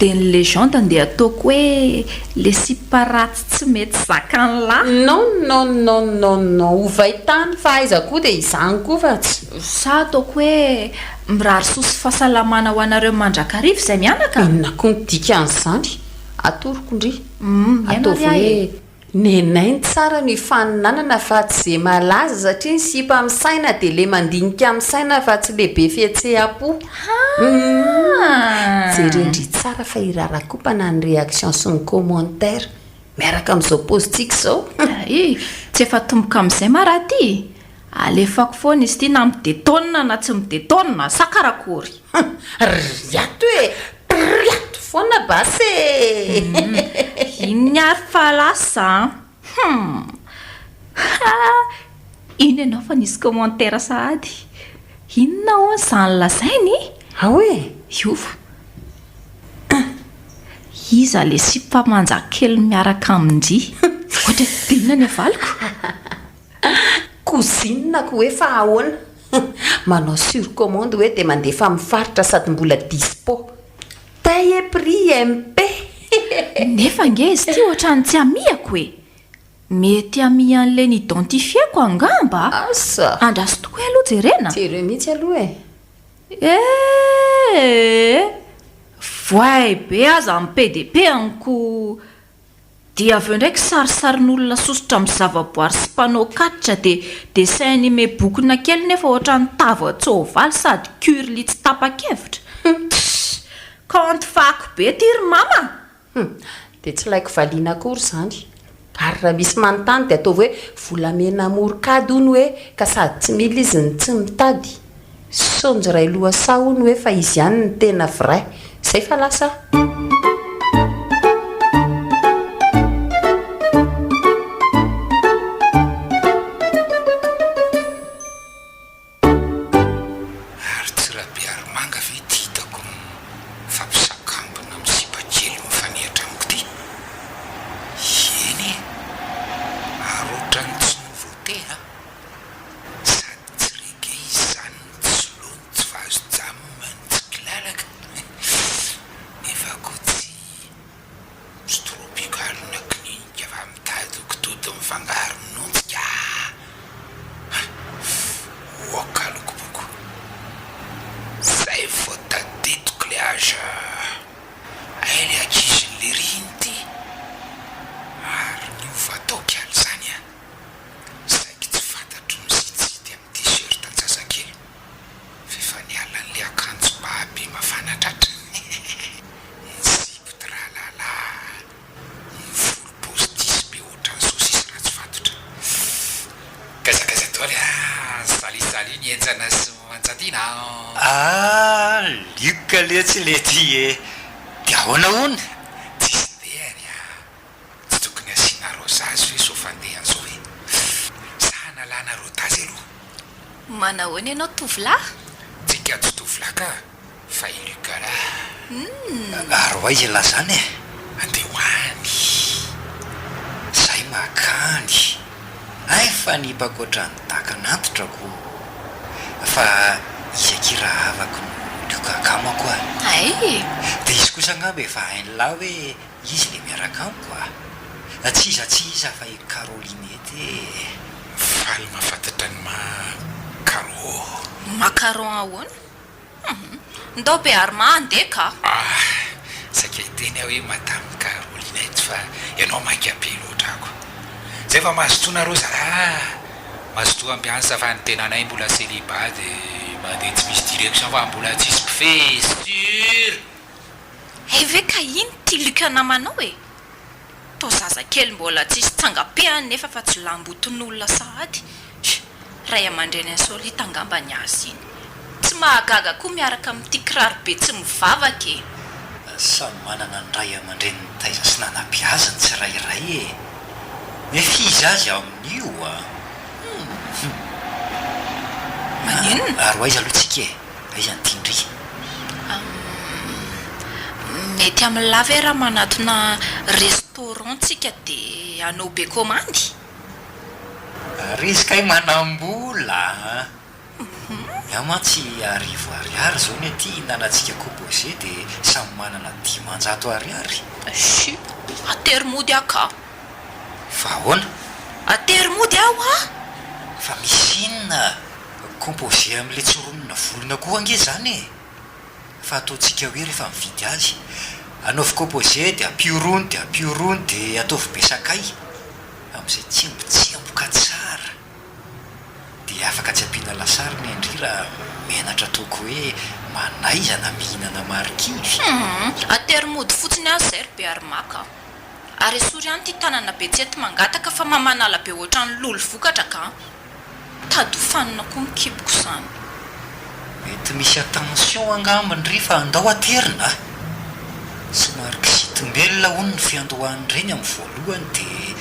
dia ny légende andeha ataoko hoe le siparatsy tsy mety zakan'lahy non ovaitany fa aiza koa dia izany koa fa tsy sa ataoko hoe mirary sosy fahasalamana ho anareo mandrakarivo izay mianaka inona koa ny dikan'izany atoroko ndry ataovy ianarya hoe nenainy tsara ny faninanana fa tsy zay malaza satria ny sipa amin'ny saina dia le mandinika amin'ny saina fa tsy lehibe fihetseha-po jerendry tsara fa irarakompana ny réaction sy ny commentaire miaraka amin'izao pozitika izao tsy efa tomboka amin'izay maraty alefako foana izy ity na midetona na tsy midetona sa karakory riato e riato foana basy iny ary falasa iny ianao fa nisy commentaire sahady inona ho zany lazainy aoe iova iza le sipamanjakely miaraka amindry ohatra dinona ny avaliko kozinina ko hoe fa ahoana manao surcommande hoe dia mandefa mifaritra sady mbola dispo taille prix mp nefa ngezy ty ohatrany tsy amiako hoe mety amian'le ny identifieko angamba asa andraso tokoe aloha jerena jereo mihitsy aloha voay be aza amin'ny pdp anko dia aveo ndraiky sarisarin'olona sosotra amin'ny zavaboary sy mpanao katitra dia dessin ny me bokina kely nefa ohatrany tavo atsovaly sady curli tsy tapa-kevitra kante fako be tiry mama dia tsy laiko valiana akory zany ary raha misy manontany dia ataovy hoe volamena morokady hony hoe ka sady tsy mila izy ny tsy mitady sonjy ray loha sa hony hoe fa izy ihany ny tena vrai zay fa lasa ary tsy raha bearomanga ve ty hitako fampisakambina amin'ny sipakely mifanehitra amiko ty eny ary ohatrany tsy novotea sady tsy reke izy zany ny tsy lony tsy vahazo jamany tsy kilalaka nefa ko tsy tropicalina klinika fa mitady okitody mifangaro nontsika oakaloko boko zay vao tadidiko le aza aile akizyn'le riny ty ary niova ataokaly zany a saiky tsy fantatro misitsidy amin'ny t-shirt an-tsasakely fefa nialan'le akanjo baby mafanatratra ny zipotralala ny volo postisy be ohatrany sosisy raha tsy fatotra gazagazatoly salisali nienjana sy mantsatiana lioka le tsy le ty dia ahoana hony tsisy deany tsy tokony asiana rosazy hoe sofandehan'zao hoe sahanalana rotazy aloha manahoana ianao tovolahy tsika tsy tovlaka fa ilukala ary hoaiza la zany andeha hoany zay makany ay fa nipako ohatrany takanantotrako fa izy aky raha avako liokakamako ay dia izy kosa angamba efa hain'lahy hoe izy le miaraka amiko tsy iza fa i carolinety faly mahafantatra ny makaro macaron ahoana ndao be ary mahandeha ka saika iteny aho hoe madame carolinety fa ianao maikabe loatrako zay fa mahazotoana roza mahazotoa ampiansa fa ny tenanay mbola célibat dia mandeha tsy misy direction fa mbola tsisy pifesur ve ka iny ty lukanamanao tao zazakely mbola tsisy tsangam-peany nefa fa tsy lamboton'olona sahady ray aman-dreny insolite angamba ny azy iny tsy mahagaga koa miaraka amin'ity kiraro be tsy mivavaka samy manana ny ray aman-dreny ny taiza sy nanam-piazany tsy rairay mefizy azy amin'io maninona ary hoaiza aloha tsika aiza ny tindry mety amin'ny lava raha manatona restaurant tsika dia anao be komandy rizika i manam-bola amatsy arivo ariary zao ny aty nanantsika composé dia samy manana 10 ariary aterymody aka fa ahoana aterymody aho fa misy inona composé amin'le tsoronona volona koa ange zany fa ataontsika hoe rehefa mividy azy anaovy composé dia apiorony dia ataovy besakay amin'izay tsemboka tsara dia afaka tsy ampiana lasary ny andry raha menatra ataoko hoe manaizana mihinana marikivy aterymody fotsiny azy zay ry be ary maka ary esory ihany ty tanana be tsy ety mangataka fa mamanala be ohatrany lolo vokatra ka tady hofanina koa mikiboko zany mety misy attention angambany ry fa andao aterina somary kisitombelona hony ny fiandohan'ireny amin'ny voalohany dia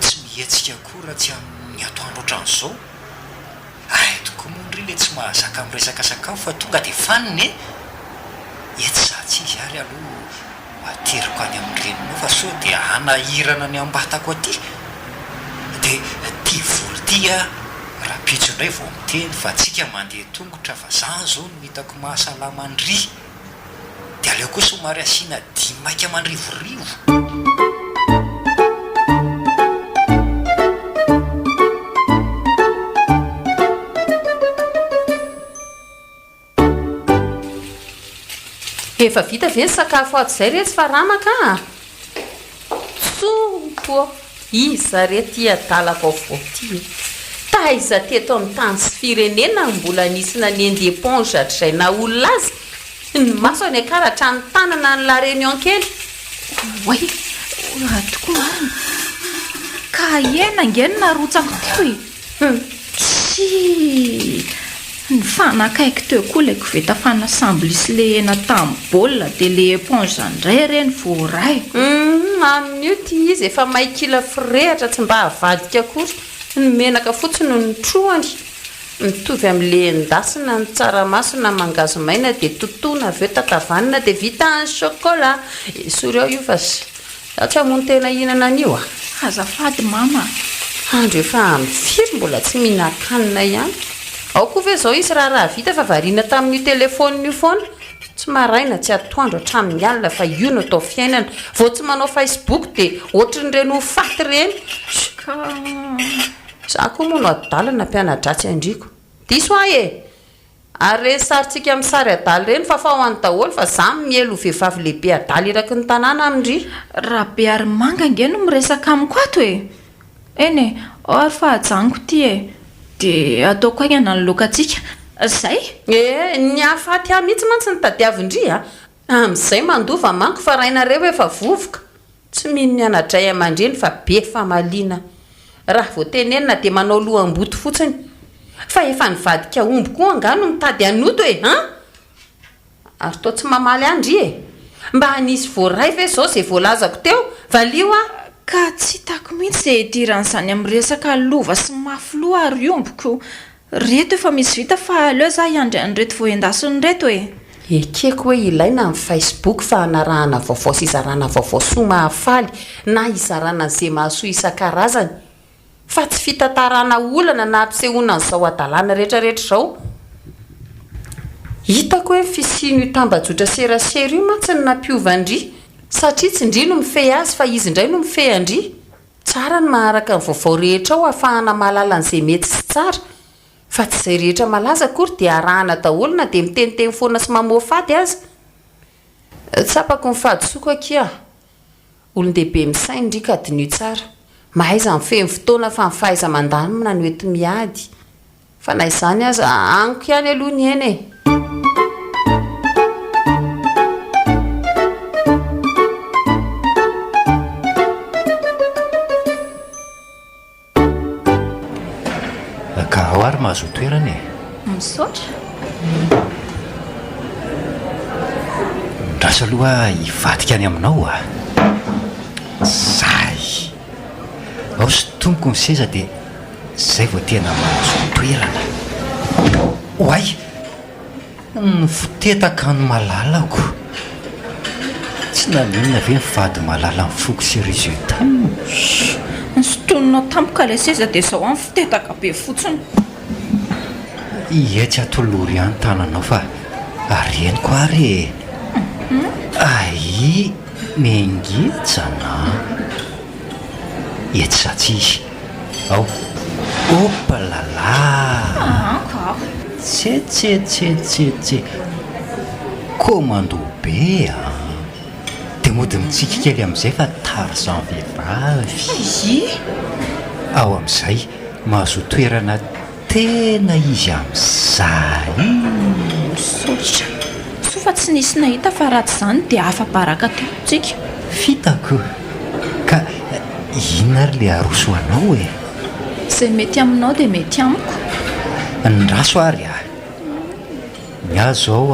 tsy mihetsika koa raha tsy amin'ny atoandro ohatran'izao toko moa ry le tsy mahazaka amin'ny resaka sakafo fa tonga dia faniny ety zatsy izy ary aloha ateriko any amin'n'ireninao fa so dia anahirana ny ambatako aty dia ty volo ty raha pitso indray vao miteny fa tsika mandeha tongotra fa zany zao no hitako mahasalamandry dia aleo koa somary asiana dimaika mandrivorivo. Efa vita ve ny sakafo ato izay retsy fa ramaka tsopo iza re ty adalako avoty taiza teto amin'ny tany sy firenena mbola nisy nanendy éponge hatrizay na olona azy ny maso any akaratra ny tanana ny la réunion kely oay tokoa marina ka iena ngeny narotsako teo tsy ny fanakaiky teo koa ilay koveta fanasamblisy le hena tamin'ny baolina dia le éponge indray reny voaray amin'io ty izy efa maikila firehatra tsy mba havadika akory ny menaka fotsiny ny troany mitovy amin'le endasina ny tsaramasona mangazo maina dia totoina avy eo tatavanina dia vita ny chocolat esory ao io fa tsy amony tena hinana an'io azafady mama andro efa mifiry mbola tsy mihinan-kanina ihany ao koa ve zao izy raha vita fa variana tamin'io telefonina io foana tsy maraina tsy atoandro hatramin'ny alina fa io no atao fiainana vao tsy manao Facebook dia ohatran'ireny ho faty reny za koa moa no adalana mpianadratsy andriko diso ahy ary sarytsika amin'ny sary adaly reny fa fa ho any daholo fa za mielo vehivavy lehibe adaly eraky ny tanàna amindry raha be ary manga ngeno miresaka amiko ato eny ary fa ajaniko ty dia ataoko aingana ny lokatsika zay ny ahafaty ahy mihitsy mantsy ny tadiavindry amin'izay mandova manko fa rainareo efa vovoka tsy mino ny anadray aman-dreny fa be famaliana raha voatenenina dia manao lohamboto fotsiny fa efa nivadika omby koa angano mitady anoto ary to tsy mamaly andry mba hanisy voaray ve zao zay voalazako teo valio ka tsy hitako mihitsy izay idiran'izany amin'ny resaka lova sy mafy loha ary omboko reto efa misy vita fa aleo za iandry an'reto voendasiny reto ekeko hoe ilaina amin'ny Facebook fa hanarahana vaovao sy izarana vaovao soa mahafaly na izarana izay mahasoa isan-karazany fa tsy fitantarana olana na ampisehoana n'izao adalàna rehetrarehetra izao hitako hoe fisino itambajotra serasera io mantsy ny nampiovandry satria tsy indri no mifehy azy fa izy indray no mifehy andry tsara ny maharaka ny vaovao rehetra ao ahafahana mahalala n'izay mety sy tsara fa tsy izay rehetra malaza akory dia arahana daholona dia miteniteny foana sy mamoafady azy tsapako ny fadisoko akia olon-dehibe misainy ndrika adinio tsara mahaiza mifehy fotoana fa mifahaiza mandanina no ety miady fa na izany aza aniko ihany aloha ny eny ka ao ary mahazo toerana misaotra ndrasa aloha hivadika any aminao zay ao sy tomboko ny seza dia zay vao tena mahazo toerana oay ny fitetaka ny malalako tsy nanonona ve mivady malala ny foko sy résultat ny sotonina tampoka ilay seza dia zao amin'ny fitetaka be fotsiny ie tsy atolory ihany tananao fa areniko ary ai mengitsana etsy satsy izy ao opalala tsetsetsetsetse komando be dia mody mitsika kely amin'izay fa tarzan vehivavy ao amin'izay mahazo toerana tena izy amin'izay misaotra so fa tsy nisy nahita fa ratsy izany dia afa-baraka teotsika fitako ka inona ry le aroso anao izay mety aminao dia mety amiko ny raso ary miazo ao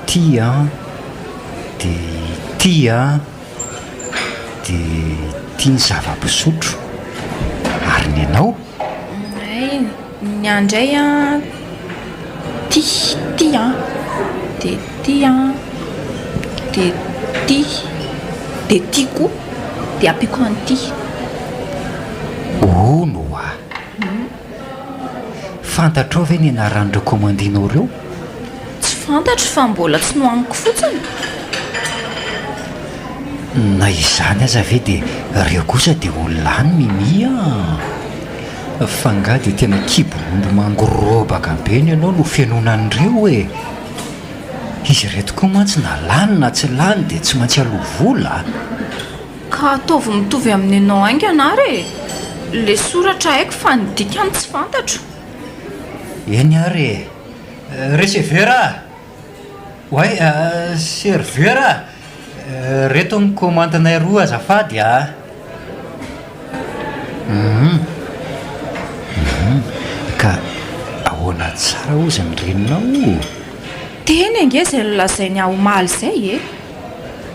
tia dia tia dia tia ny zava-pisotro ary ny anao ny andray tia dia tia dia tia koa dia ampiko an'ity ono fantatrao ve ny anaran'ireo komandinao ireo? Tsy fantatro fa mbola tsy nohaniko fotsiny. Na izany aza ve dia reo kosa dia olany mimia fa nga dia tena kibolombo mangorobaka be ny ianao no fianonan'ireo e. Izy reto koa mantsy na lany na tsy lany dia tsy maintsy aloha vola. Ka ataovy mitovy amin'ny anao ainga anary e. Le soratra haiko fa ny dikany tsy fantatro. Eny ary recevera oay servera reto ny commandinay roa azafady a. Ka ahoana tsara ozy ny reninao? Teny ange izay lolazainy aho omaly izay e.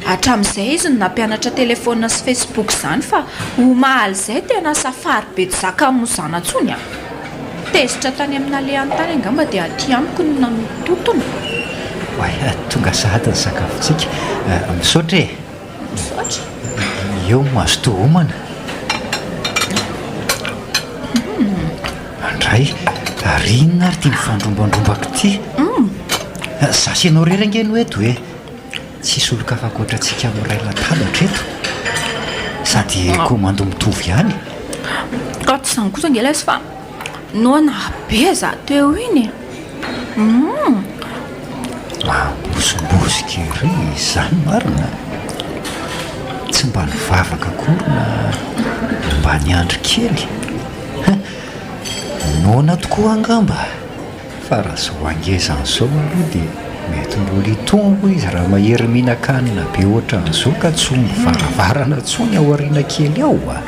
Hatramin'izay izy no nampianatra telefona sy Facebook izany fa omaly izay tena safary be tsy zaka mozana ntsony a. Tezitra tany amina le antany angamba dia aty amiko no nanototona. Oay tonga sahady ny sakafontsika. Misaotra e. Misaotra. Eo mahazo tohomana. Andray ary inona ary tia mifandrombandrombaka ity? Zasy ianao rery angeno eto e. Tsisy olo-ka fakoatratsika amin'ray latabatra eto sady komando mitovy ihany. Ka tsy izany kosa angela izy fa noana be za teo iny. Mambosombosika ery izany marina. Tsy mba nivavaka akory na mba niandry kely. Noana tokoa angamba fa raha zao angezan'izao aloha dia mety mbola hitombo izy raha mahery mihinan-kanina be ohatran'izao ka tsy omby varavarana ntsony ao aoriana kely ao a.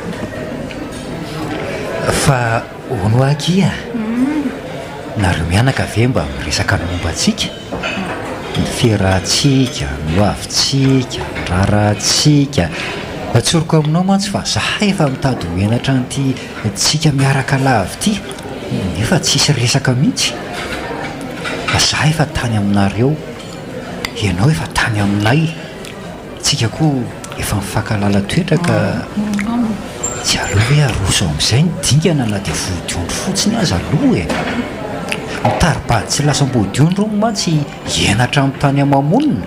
Fa ono akia nareo mianaka ve mba miresaka ny momba antsika? Ny fiarahantsika, ny hoavintsika, ny raharantsika. Atsoriko aminao mantsy fa zahay efa mitady menatra an'ity tsika miaraka lavy ity nefa tsisy resaka mihitsy. Zahay efa tany aminareo, ianao efa tany aminay. Tsika koa efa mifankalala toetra ka tsy aloha hoe aroso amin'izay ny dingana na dia vodiondro fotsiny aza aloha e. Mitaribady tsy lasa mbodiondro mantsy hienatra amin'ny tany amamonina.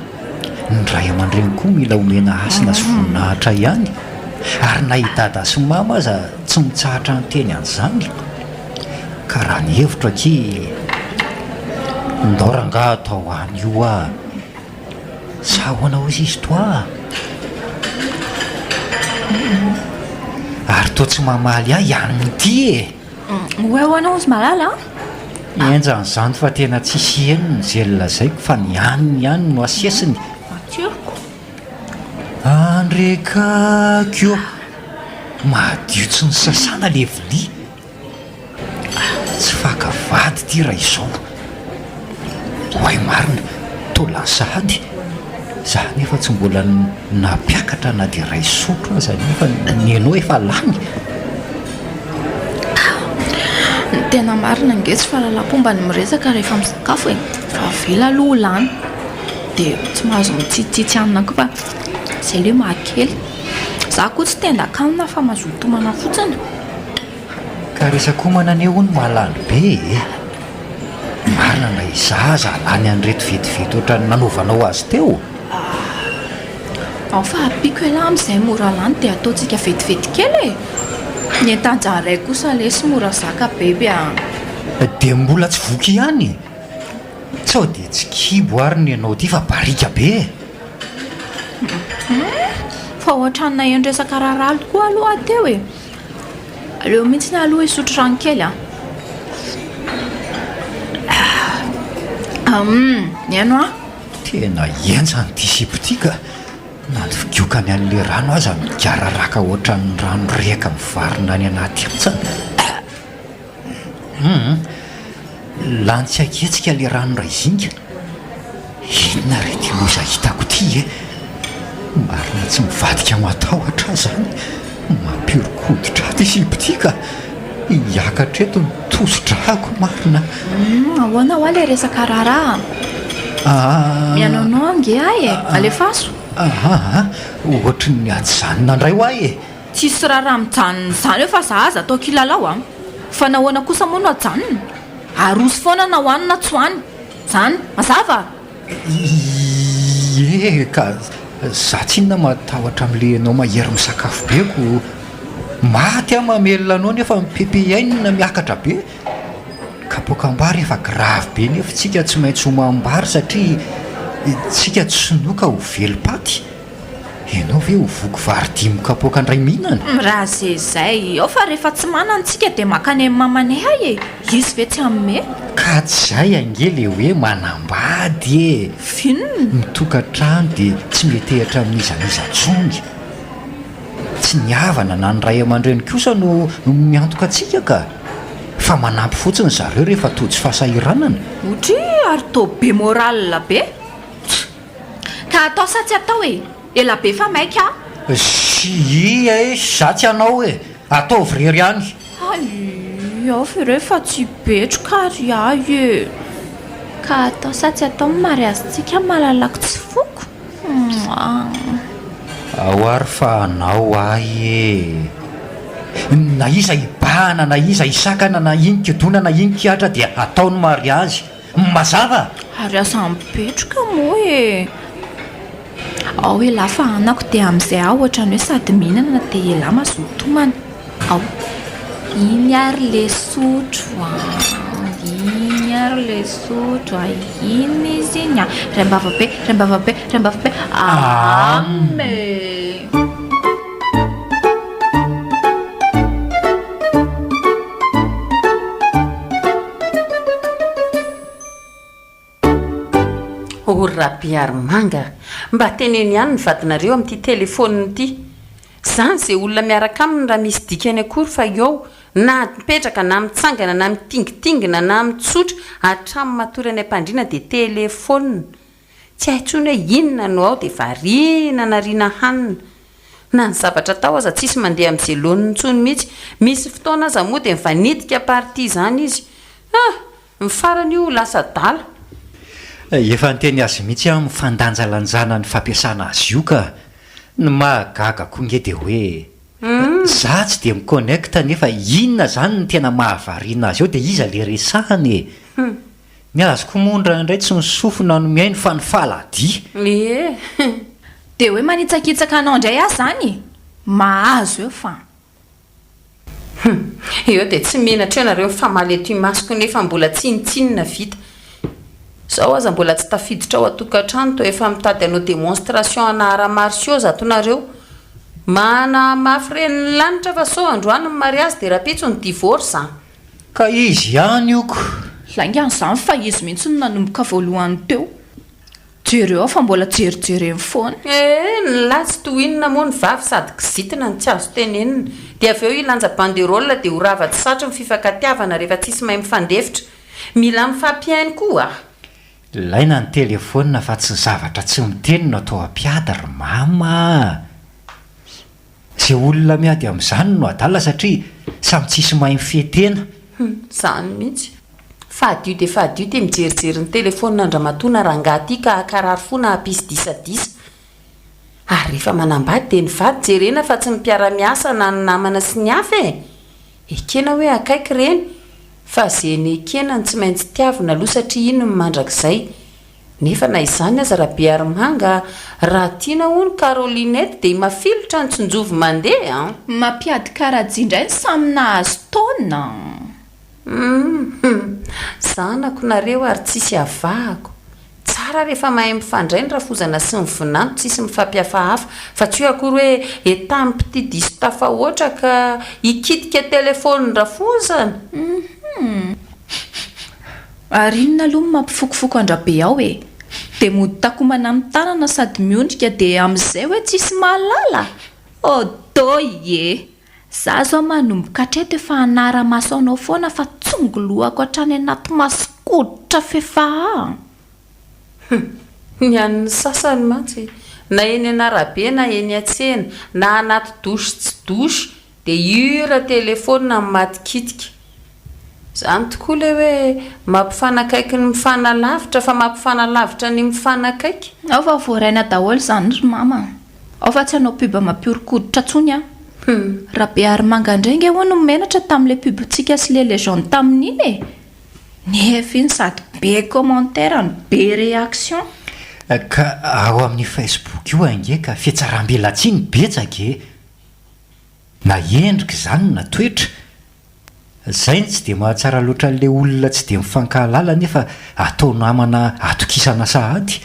Ny ray aman-dreny koa mila omena asina sy voninahitra ihany. Ary na hidada sy mama aza tsy mitsahatra ny teny an'izany. Ka raha ny hevitro aky ndoranga atao any io a. Sa ahoana hozy izy toa? Ary toa tsy mamaly ahy ihany ity e. Hoe ahoana ozy malala? Enjan'izany fa tena tsisy henony izay lazaiko fa ny ihany no asiasiny. Atiriko. Andreka kio madio tsy ny sasana le vilia. Tsy fakavady ty raha izao. Hoay marina toa lasahady. Za nefa tsy mbola nampiakatra na dia ray sotro aza nefa ny anao efa lany. Tena marina angetsy fa lalampomba ny miresaka rehefa misakafo e. Fa vela aloha lany dia tsy mahazo mitsitsitsy anina koa fa izay le mahakely. Za koa tsy tenda kanina fa mazotomana fotsiny. Ka resaka homana ny eo ny malany be e. Marina na izaza lany an'reto vetivety ohatrany nanaovanao azy teo. Ao fa apiko ela amin'izay mora lany dia ataontsika vetivety kely e. Ny entanjaray kosa lesy mora zaka bebe a. Dia mbola tsy voky ihany. Sao dia tsy kibo ary ny ianao ty fa barika be. Fa ohatran'ny na endresaka raharaha koa aloha teo e. Aleo mihitsy ny aloha hisotro rano kely a. Ny ano a? Tena enjany ty sipotika. Na ny figiokany an'le rano aza migararaka ohatran'ny rano reka mivarina any anaty atsana. Lantsy aketsika le rano ray zinga. Inona re ty loza hitako ty e. Marina tsy mivadika matahotra zany. Mampirikoditra ty sipotika. Hiakatra eto ny tosi-drako marina. Ahoana ho le resaka raharaha. Mianaonao ange ahy e. Alefaso. Ohatry ny ajanona indray ho ahy e. Tsisy raharaha mijanona izany eo fa za aza atao kilalao a. Fa nahoana kosa moa no ajanona. aroso foana na hoanina tsy hoany zany mazava ka za tsy inona matahotra amin'le anao mahery misakafo beko maty a mamelona anao nefa mipepehainina miakatra be ka pokambary efa grave be nefa tsika tsy maintsy homambary satria tsika tsynoka ho velopaty ianao ve ho voko varidimo kapoka andray mihinana raha zay ao fa rehefa tsy manantsika dia makany amin'ny mamanay ay e izy ve tsy amme ka tsy zay angely hoe manambady e finona mitokantrano dia tsy metehitra amin'izaniza tsony tsy niavana na nyray aman-dreny kosa no miantoka atsika ka fa manampy fotsiny zareo rehefa tody fahasahiranana otry ary to be morala be ka atao sa tsy atao e ela be fa maika sy za tsy anao e ataovy rery any ao fa rehefa tsy betroka ary ay e ka atao sa tsy atao mariazintsika malalako tsy foko ao ary fa anao ay e na iza ibahana na iza isakana na inika dona na inika atra dia ataony mariazy mazava ary asa mipetroka moa e ao e lafa anako dia amin'izay aho ohatrany hoe sady mihinana dia ela mazotomana ao iny ary le sotro iny ary le sotro iny izy iny rembavabe ame rapiary manga mba teneny ihany ny vadinareo amin'ity telefôniny ity zany zay olona miaraka aminy raha misy dikany akory fa eo na mipetraka na mitsangana na mitingitingina na mitsotra hatramy matory any am-pandriana dia telefônina tsy haintsony hoe inona no ao dia varina na riana hanina na ny zavatra tao aza tsisy mandeha amin'izay loniny ntsony mihitsy misy fotoana aza moa dia mivanitika parti zany izy mifarany io lasa dala efa nyteny azy mihitsy a mifandanjalanjana ny fampiasana azy io ka ny mahagaga koa nge dia hoe za tsy dia miconnecta nefa inona zany ny tena mahavariana azy eo dia iza le resahany e ny azoko mondra indray tsy misofina no miaino fa ny faladia dia hoe manitsakitsaka anao indray azy zany mahazo eo fa eo dia tsy menatra eo nareo famaleto masoko nefa mbola tsinitsinina vita zao aza mbola tsy tafiditra ao atokantrano to efa mitady anao démonstration anahara-marsio zatonareo mana mafy reniny lanitra fa so androany ny mariazy dia rapitso ny divorce ka izy ihany ioko laingan'izany fa izy mihitsy no nanomboka voalohany teo jereo ao fa mbola jerijereny foana ny latsy toinina moa ny vavy sady kizitina ny tsy azo tenenina dia avy eo ilanja banderole dia ho rava-tsy satry ny fifakatiavana rehefa tsisy mahay mifandefitra mila mifampiainy koa ilaina ny telefônina fa tsy zavatra tsy miteny no atao ampiady ry mama zay olona miady amin'izany no adala satria samy tsisy mahay mifetena zany mihitsy fahadio dia fahadio dia mijerijery ny telefônina andramatoana rangaty ka akarary foana hampisy disadisa ary rehefa manambady dia ny vady jerena fa tsy mipiara-miasa na ny namana sy ny hafa ekena hoe akaiky reny fa zay ny ekenany tsy maintsy tiavina aloha satria iny ny mandrakizay nefa na izany aza raha be arymanga raha tiana ho ny carolinette dia mafilotra ny tsonjovy mandeha mampiady karadzy indray ny samy nahazo taona zanako nareo ary tsisy avahako tsara rehefa mahay mifandray ny rafozana sy ny vinanto tsisy mifampiafa hafa fa tsy hoe akory hoe etamy piti distafa ohatra ka hikitika telefôny rafozana ary inona aloha mampifokofoko andrabe ao e dia mody takomana amin'ny tanana sady miondrika dia amin'izay hoe tsisy mahalala odoy e za zao manomboka hatreto efa hanara-maso anao foana fa tsongolohako hatrany anaty masikodotra fefa ny an'ny sasany mantsy na eny anarabe na eny atsena na anaty dosy tsy dosy dia ira telefônina matikitika zany tokoa le hoe mampifanakaiky ny mifanalavitra fa mampifanalavitra ny mifanakaiky ao fa voaraina daholo zany ry mama ao fa tsy anao piba mampiorikoditra tsony a raha be arymanga indray nge ho no menatra tamin'ilay pibotsika sy le legende tamin'iny nefa iny sady be commentaire ny be réaction. Ka ao amin'ny Facebook io ange ka fiatsaram-belatsiny betsaka e, na endrika izany na toetra. Zay ny tsy dia mahatsara loatra n'lay olona tsy dia mifankahalala nefa atao namana atokisana sahady.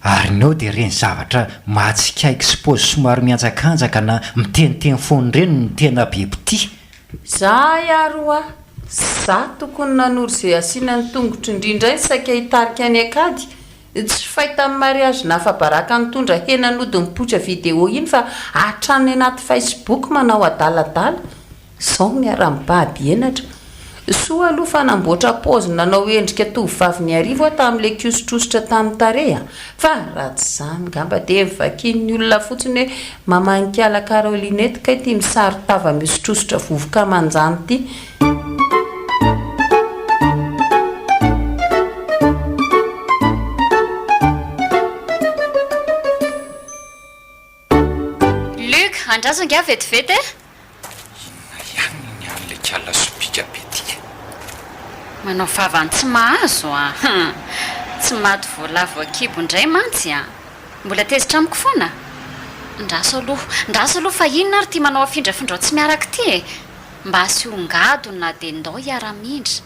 Ary nao dia reny zavatra mahatsikaiky sy paozy somary mianjakanjaka na miteniteny foany ireny ny tena be piti. Za iaroa, za tokony nanoro izay asiana ny tongotro indrindra saika hitarika any akady. Tsy fahita amin'ny mariazy nafabaraka nitondra hena nody mipoitra video iny fa hatrany anaty Facebook manao adaladala. Sao miara-mibaby enatra. Soa aloha fa namboatra paozy nanao endrika tovovavy ny arivo tamin'ilay kiosotrosotra tamin'ny tareha. Fa ratsy izany ngamba dia mivakin'ny olona fotsiny hoe mamanikala Carolinette kay tia misary tava misotrosotra vovoka manjany ity. Luc, andrasanga avy vetivety e? Ihany an'ilay kiala sopika be tika. Manao vavany tsy mahazo a. Tsy maty voalavo akibo indray mantsy a. Mbola tezitra amiko foana. Ndraso aloha fa inona ary tia manao afindrafindrao tsy miaraka ty e. Mba sy ongado na dia ndao hiara-mindra.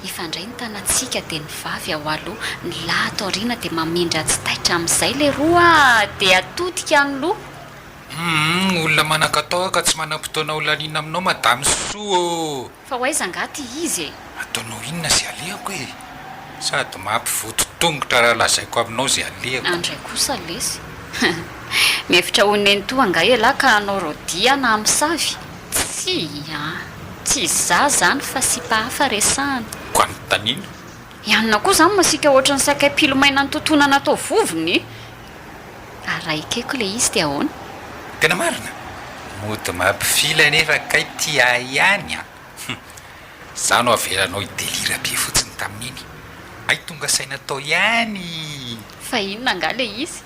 Ifandray ny tanantsika dia ny vavy ao aloha, ny lahy atao aoriana dia mamindra tsy taitra amin'izay ilay roa dia atodika any loha. Olona manan-katao ka tsy manam-potoana olaniana aminao madamy soa. Fa hoaiza angaty izy e. Ataonao inona izay alehako e. Sady mampivoto tongotra raha lazaiko aminao izay alehako. Andray kosa lesy. Mihefitra honeny to angay elahy ka anao rodia na amin'savy. Tsy za zany fa sipa hafa resahana. Ko any tanina. Ianona koa zany masika ohatran'ny sakay pilomaina ny tontona natao vovony. Araikeko le izy dia ahoana. Tena marina. Mody mampifila nefa kay tia ihany a. Za no avelanao idelira be fotsiny tamin'iny. Ay tonga saina tao ihany. Fa inona anga le izy?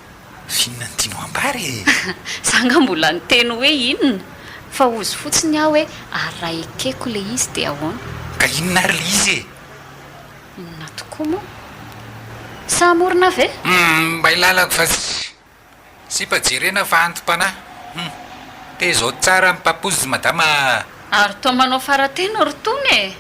Finona ny tiano ambary. Sanga mbola ny teny hoe inona. Fa ozy fotsiny aho hoe araikeko le izy dia ahoana. Ka inona ary le izy e? Inona tokoa moa? Sa morina ve? Mba ilalako fa sy pajerena fa antom-panahy. Te zao tsara amin'ny papozy madama. Ary toa manao faratena rotony e.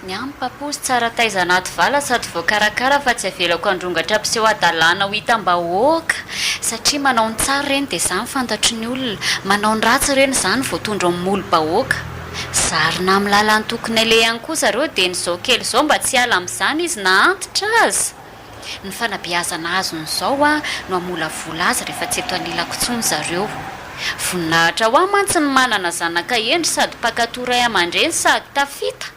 Ny amin'ny papozy tsara taiza anaty vala sady voakarakara fa tsy avelako androngatra mpiseho adalàna ho hitam-bahoaka. Satria manao ny tsara ireny dia izany fantatry ny olona. Manao ny ratsy ireny izany voatondro amin'ny olo-bahoaka. Zarina amin'ny lalany tokony aleha ihany koa zareo dia nyzao kely izao mba tsy ala amin'izany izy na antitra azy. Ny fanabeazana azony izao a no amolavola azy rehefa tsy eto anilako intsony zareo. Voninahitra ho aho mantsy ny manana zanaka endry sady mpakatoray aman-dreny sady tafita.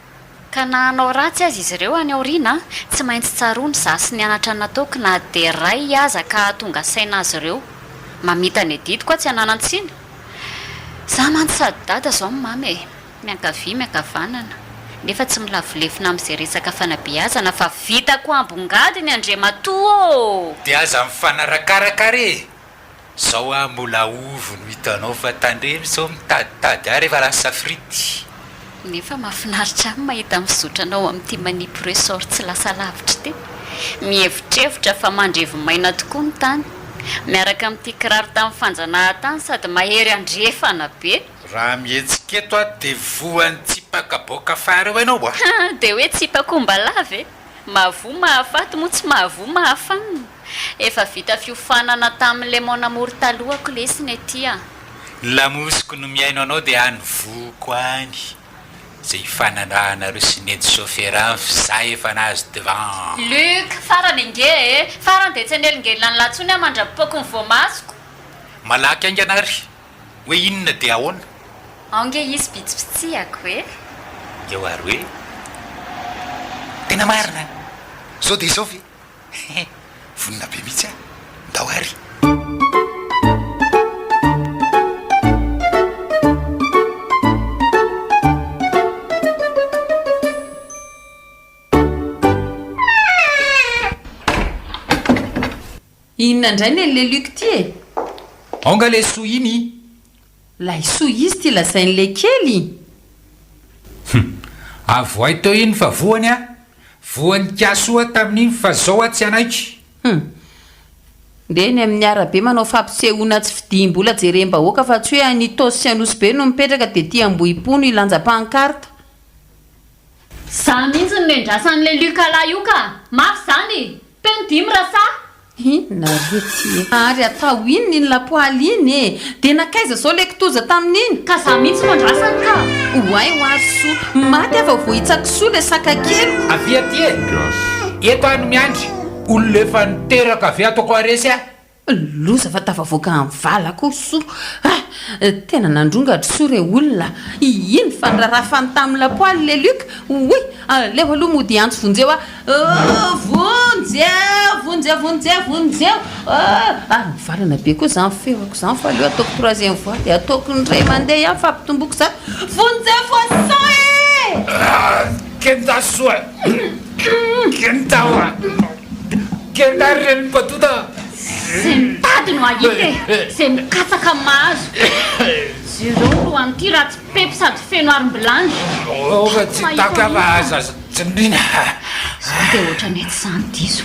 Ka na hanao ratsy azy izy ireo any aoriana, tsy maintsy tsaroany za sy ny anatra nataoko na dia ray aza ka hahatonga saina azy ireo. Mamita ny edito koa tsy hananan-tsiny. Za mantsy sady dada zao ny mamy e. Miankavia miankavanana. Nefa tsy milavolefina amin'izay resaka fanabeazana fa vitako ambongady ny Andriamatoa. Dia aza mifanarakaraka re. Zao a mbola ovo no hitanao fa tandremy zao mitaditady ary rehefa lasa frity. Nefa mahafinaritra amin'ny mahita misotranao amin'ity manipy resort tsy lasa lavitra ty. Mievitrevitra fa mandrevo maina tokoa ny tany. Miaraka amin'ity kiraro tamin'ny fanjanahantany sady mahery andrefana be. Raha mihetsiketo a dia voan'ny tsipakaboaka fara eo ianao a. Dia hoe tsipakomba lava e. Mahavoa mahafaty moa tsy mahavoa mahafanina. Efa vita fiofanana tamin'ilay mon amour talohako lesiny ety a. Lamosiko no miaino anao dia any voko any. Izay hifanandrahanareo sy nedy chauffeur za efa nazo devant. Luc, farany inge e. Farany dia tsy anelingelina ny latsony a mandrapoko ny voamasoko. Malaky anganary. Hoe inona dia ahoana? Ange izy pitsipitsihako e. Eo ary hoe tena marina. Zao dia izao ve? Vonina be mihitsy a. Ndao ary. Inona indray ny le Luc ty e? Onga le soa iny. Lay soa izy ty lazain'le kely. Avoay teo iny fa voany a. voany kasoa tamin'iny fa zao a tsy anaiky nde ny amin'ny arabe manao fampisehoana tsy fidiam-bola jerem-bahoaka fa tsy hoe anytosy sy anosy be no mipetraka dia tia ambohi-pony ilanja-pankarta za mihitsy ny mendrasan'le lukala io ka mafy zany teny dimy rasa narety ary atao inony iny lapoaly iny e dia nakaiza zao le kitoza tamin'iny ka za mihitsy mandrasany ka oay ho azo soa maty ava vohitsaksoa le saka kely avy aty e eto any miandry olona efa niteraka avy ataoko aresy a loza fa tafavoaka amin'ny valako soa tena nandrongatry soa re olona iny fandrarafany tamin'ny lapoaly le luka oy aleo aloha mody antso vonjeo vonjeo mivalana be koa zany feoko zany fa aleo ataoko 3e fois dia ataoko ny ray mandeha ihany fampitomboako zany vonjeo foso e kenta soa kentaoa kenta reny patota zay mitady no ahity zay mikatsaka mahazo zereo no an'ity raha tsy pepy sady feno arim-bilany fa tsy takavahaza tsindrina zao dia ohatra ny ety zany diso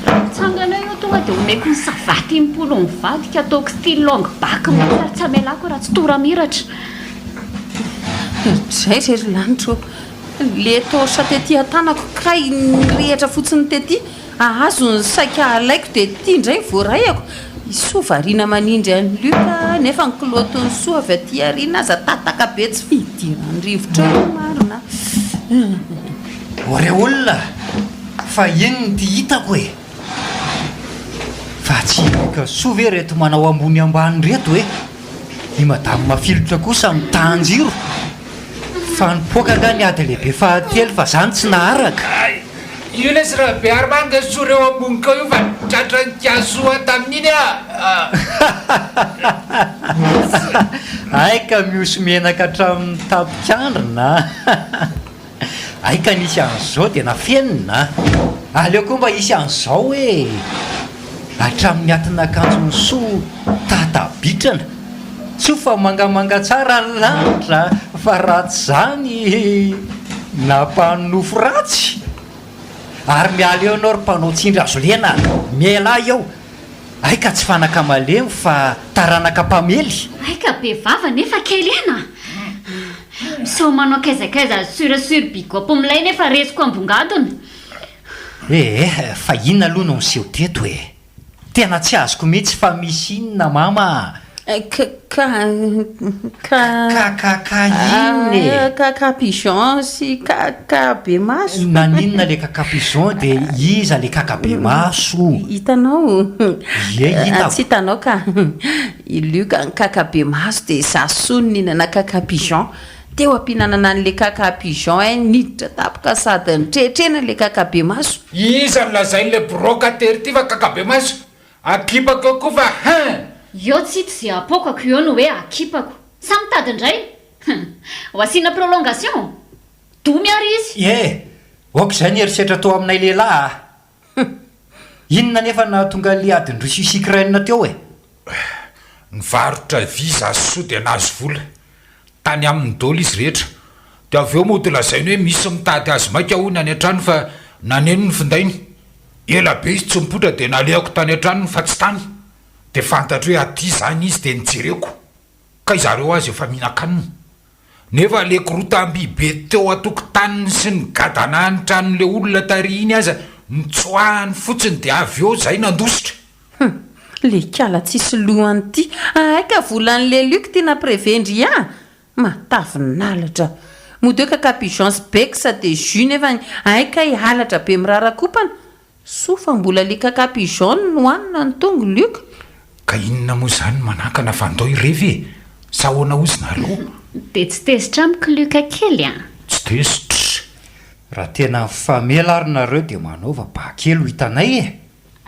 raha mitsangana io tonga dia omeko ny savaty impolo mivadika ataoko style longue bak mitsary tsy amelako raha tsy toramiratra zay rery lanitro le tosra tety atanako kay nyrehatra fotsiny tety ahazo ny saika alaiko dia ty indray voarayako isoa variana manindry any luka nefa ny kilotony soa avy aty ariana aza tataka be tsy fidirany rivotra marina ore olona fa inony ty hitako e fa tsy ka soa ve reto manao ambony ambany reto e ny madamo mafilotra kosa mitanjiro fa nipoaka nga ny ady lehibe fahatelo fa zany tsy naharaka io lesy raha be arymanga soa reo ambony kao io fa tratra ny kasoa tamin'iny a aika miosy menaka hatramin'ny tapikandrina aika nisy an'izao dia nafenina aleo koa mba isy an'izao e hatramin'ny atina akanjony soa tatabitrana tso fa mangamanga tsara ny lanitra fa ratsy zany nampanonofo ratsy ary miala eo anao ry mpanao tsindry azo lena miala eo aika tsy fanaka malemy fa taranaka mpamely aika be vava nefa kely ena so manao kaizakaiza surasur bigopo milay nefa resiko ambongadona fa inona aloha no niseho teto e tena tsy azoko mihitsy fa misy inona mama capigeon sy kaka be maso naninona le kakapigeon dia iza le kaka be maso hitanao hitako tsy hitanao ka iluka ny kaka be maso dia zasony ninana kakapigeon teo ampinanana n'le kakapigeon niditra tapoka sady nitrehitrena le kaka be maso iza nolazain'le brocateur ty fa kaka be maso akipako eo koa fa eo tsy hity zay apokako eo no hoe akipako sa mitady indray ho asiana prolongation domy ary izy oka izay ny herisetra tao aminay lehilahy inona nefa nahatonga le adiny rusisikiraina teo e nivarotra viza soa dia nahazo vola tany amin'ny dolo izy rehetra dia avy eo mody lazainy hoe misy mitady azy maika hoy any an-trano fa naneno ny findainy ela be izy tsy mipotra dia naleako tany an-tranony fa tsy tany dia fantatro hoe aty zany izy dia nijereko ka izareo azy efa mihinan-kanina nefa le korotamby be teo atoko-taniny sy ny gadana ny tranon'le olona tary iny aza mitsoahany fotsiny dia avy eo zay nandositra le kala tsisy lohany ity aika volan'le luka tena prevendry matavinalatra mody hoe kakapigeon sy beksa dia jus nefa aika hihalatra be mirarakopana sofa mbola le kakapigeon nohanina ny tongo luka ka inona moa zany manakana fandao irevy e sahoana ozina aloha dia tsy tezitra amiko luka kely tsy tezitra raha tena famela ary nareo dia manaova bakely ho hitanay e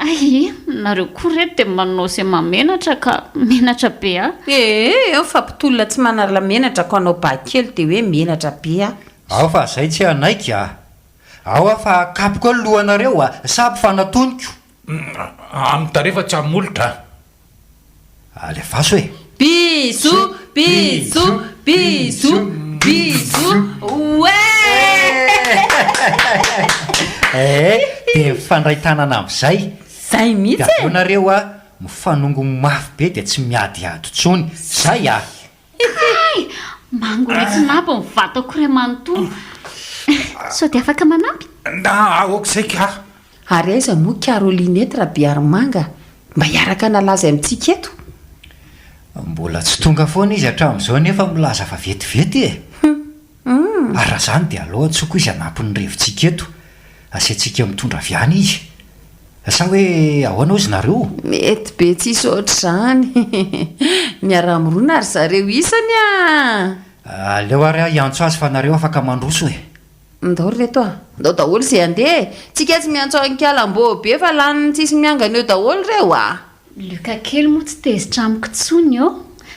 ai nareo koa reto dia manao se mamenatra ka menatra be eo fampitolona tsy manala menatra ko anao bakely dia hoe menatra be ao fa zay tsy anaika ao fa kapoko ny lohanareo sapy fanatoniko amin'ny tarefa tsy amolotra alefaso e bisou bisou bisou bisou ouais dia mifandray tanana amin'izay zay mihitsy da nareo a mifanongo mafy be dia tsy miadiady tsony zay a ay mangoretsinabo mivatako ray manontolo sao dia afaka manampy na aoka izay ka ary aiza moa Carolinette Rabearmanga mba hiaraka nalaza amintsika eto mbola tsy tonga foana izy hatramin'izao nefa milaza fa vetivety e ary raha zany dia aloha tsoko izy anampin'ny revontsika eto asiantsika mitondra aviany izy sa hoe ahoana ozy nareo mety be tsisy ohatr'izany miara-mirona ary zareo isany aleo ary hiantso azy fa nareo afaka mandroso e ndao reto ndao daholo izay andeha tsika tsy miantso ankalam-bo be fa laniny tsisy miangana eo daholo reo luka kely moa tsy tezitra amiko tsony eo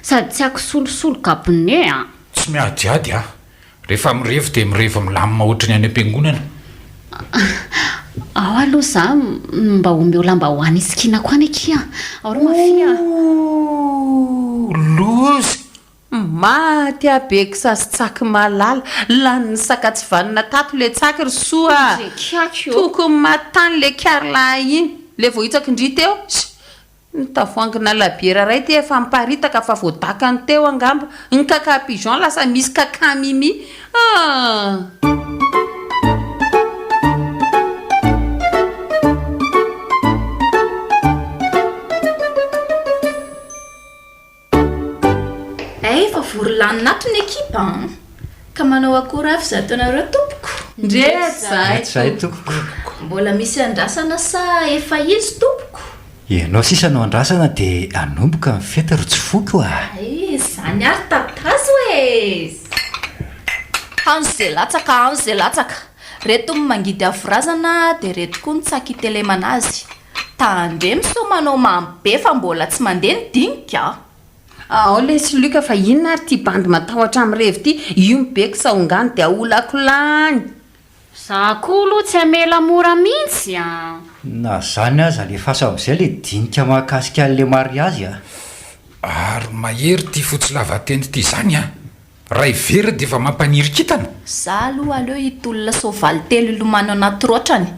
sady tsy ako solosolo kabone tsy miadiady a rehefa mirevo dia mirevo milamina ohatra ny any am-piangonana ao aloha za mba omeo lamba hoany isikina ko any akia ao ro mafia lozy maty abe kisasitsaky malala laniny sakatsy vanina tato le tsaky ry soa tokony matany le karla iny le vo hitsaky-ndry teo nitavoangina labiera ray ty efa miparitaka fa voadakany teo angamba ny kaka pigeon lasa misy kaka mimi efa vory lanina ato ny ekipa ka manao akory avy za taonareo tompoko zay tompoko mbola misy andrasana sa efa izy tompoko ianao sisa no andrasana dia anomboka mifety ro tsy foko zany ary tatazo e hanzo zay latsaka reto mangidy avorazana dia reto koa nitsaky itelemana azy tandre misomanao mambe fa mbola tsy mandeha ny dinika ao le sy luka fa inona ary ty bandy matahotra amin'ny revo ty io mibeko sahongany dia olakolany za koa aloha tsy amela mora mihitsy na zany aza le faso amin'izay le dinika mahakasika an'le mariazy ary mahery ty fotsy lavateny ty zany raha ivery dia efa mampanirikitana za aloha aleo hitolona soavaly telo ilomano anaty rotrany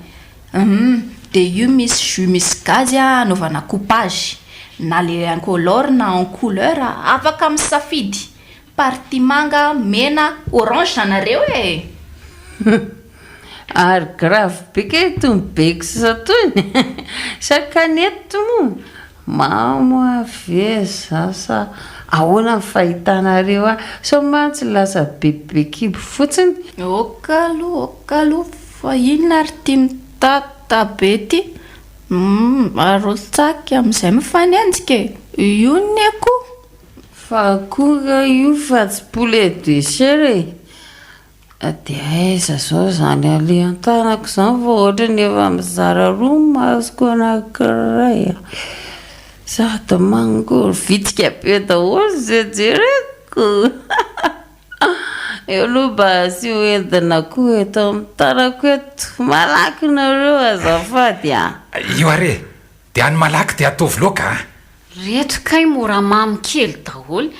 dia io misy jus misy gazy anaovana coupage na le incolore na en couleur afaka misafidy parti manga mena orange nareo e ary grave beke tombeko satoiny sakanety mo mamo ave zasa ahoana mifahitanareo so mantsy lasa bebekibo fotsiny okalo fa inona ary ty mitata be ty arotsaky amin'izay mifanenjika io nyako fa koa io fa tsy poulet de chair dia aiza zao zany ale an-tanako zany fa ohatra ny efa mizara roa masoko anankiray za da mangory vitika be daholo zay jereko eo aloha mba sy hoentina koa eto amin'ny tanako eto malaky nareo azafady io are dia any malaky dia ataovy loaka reto kay mora mamy kely daholo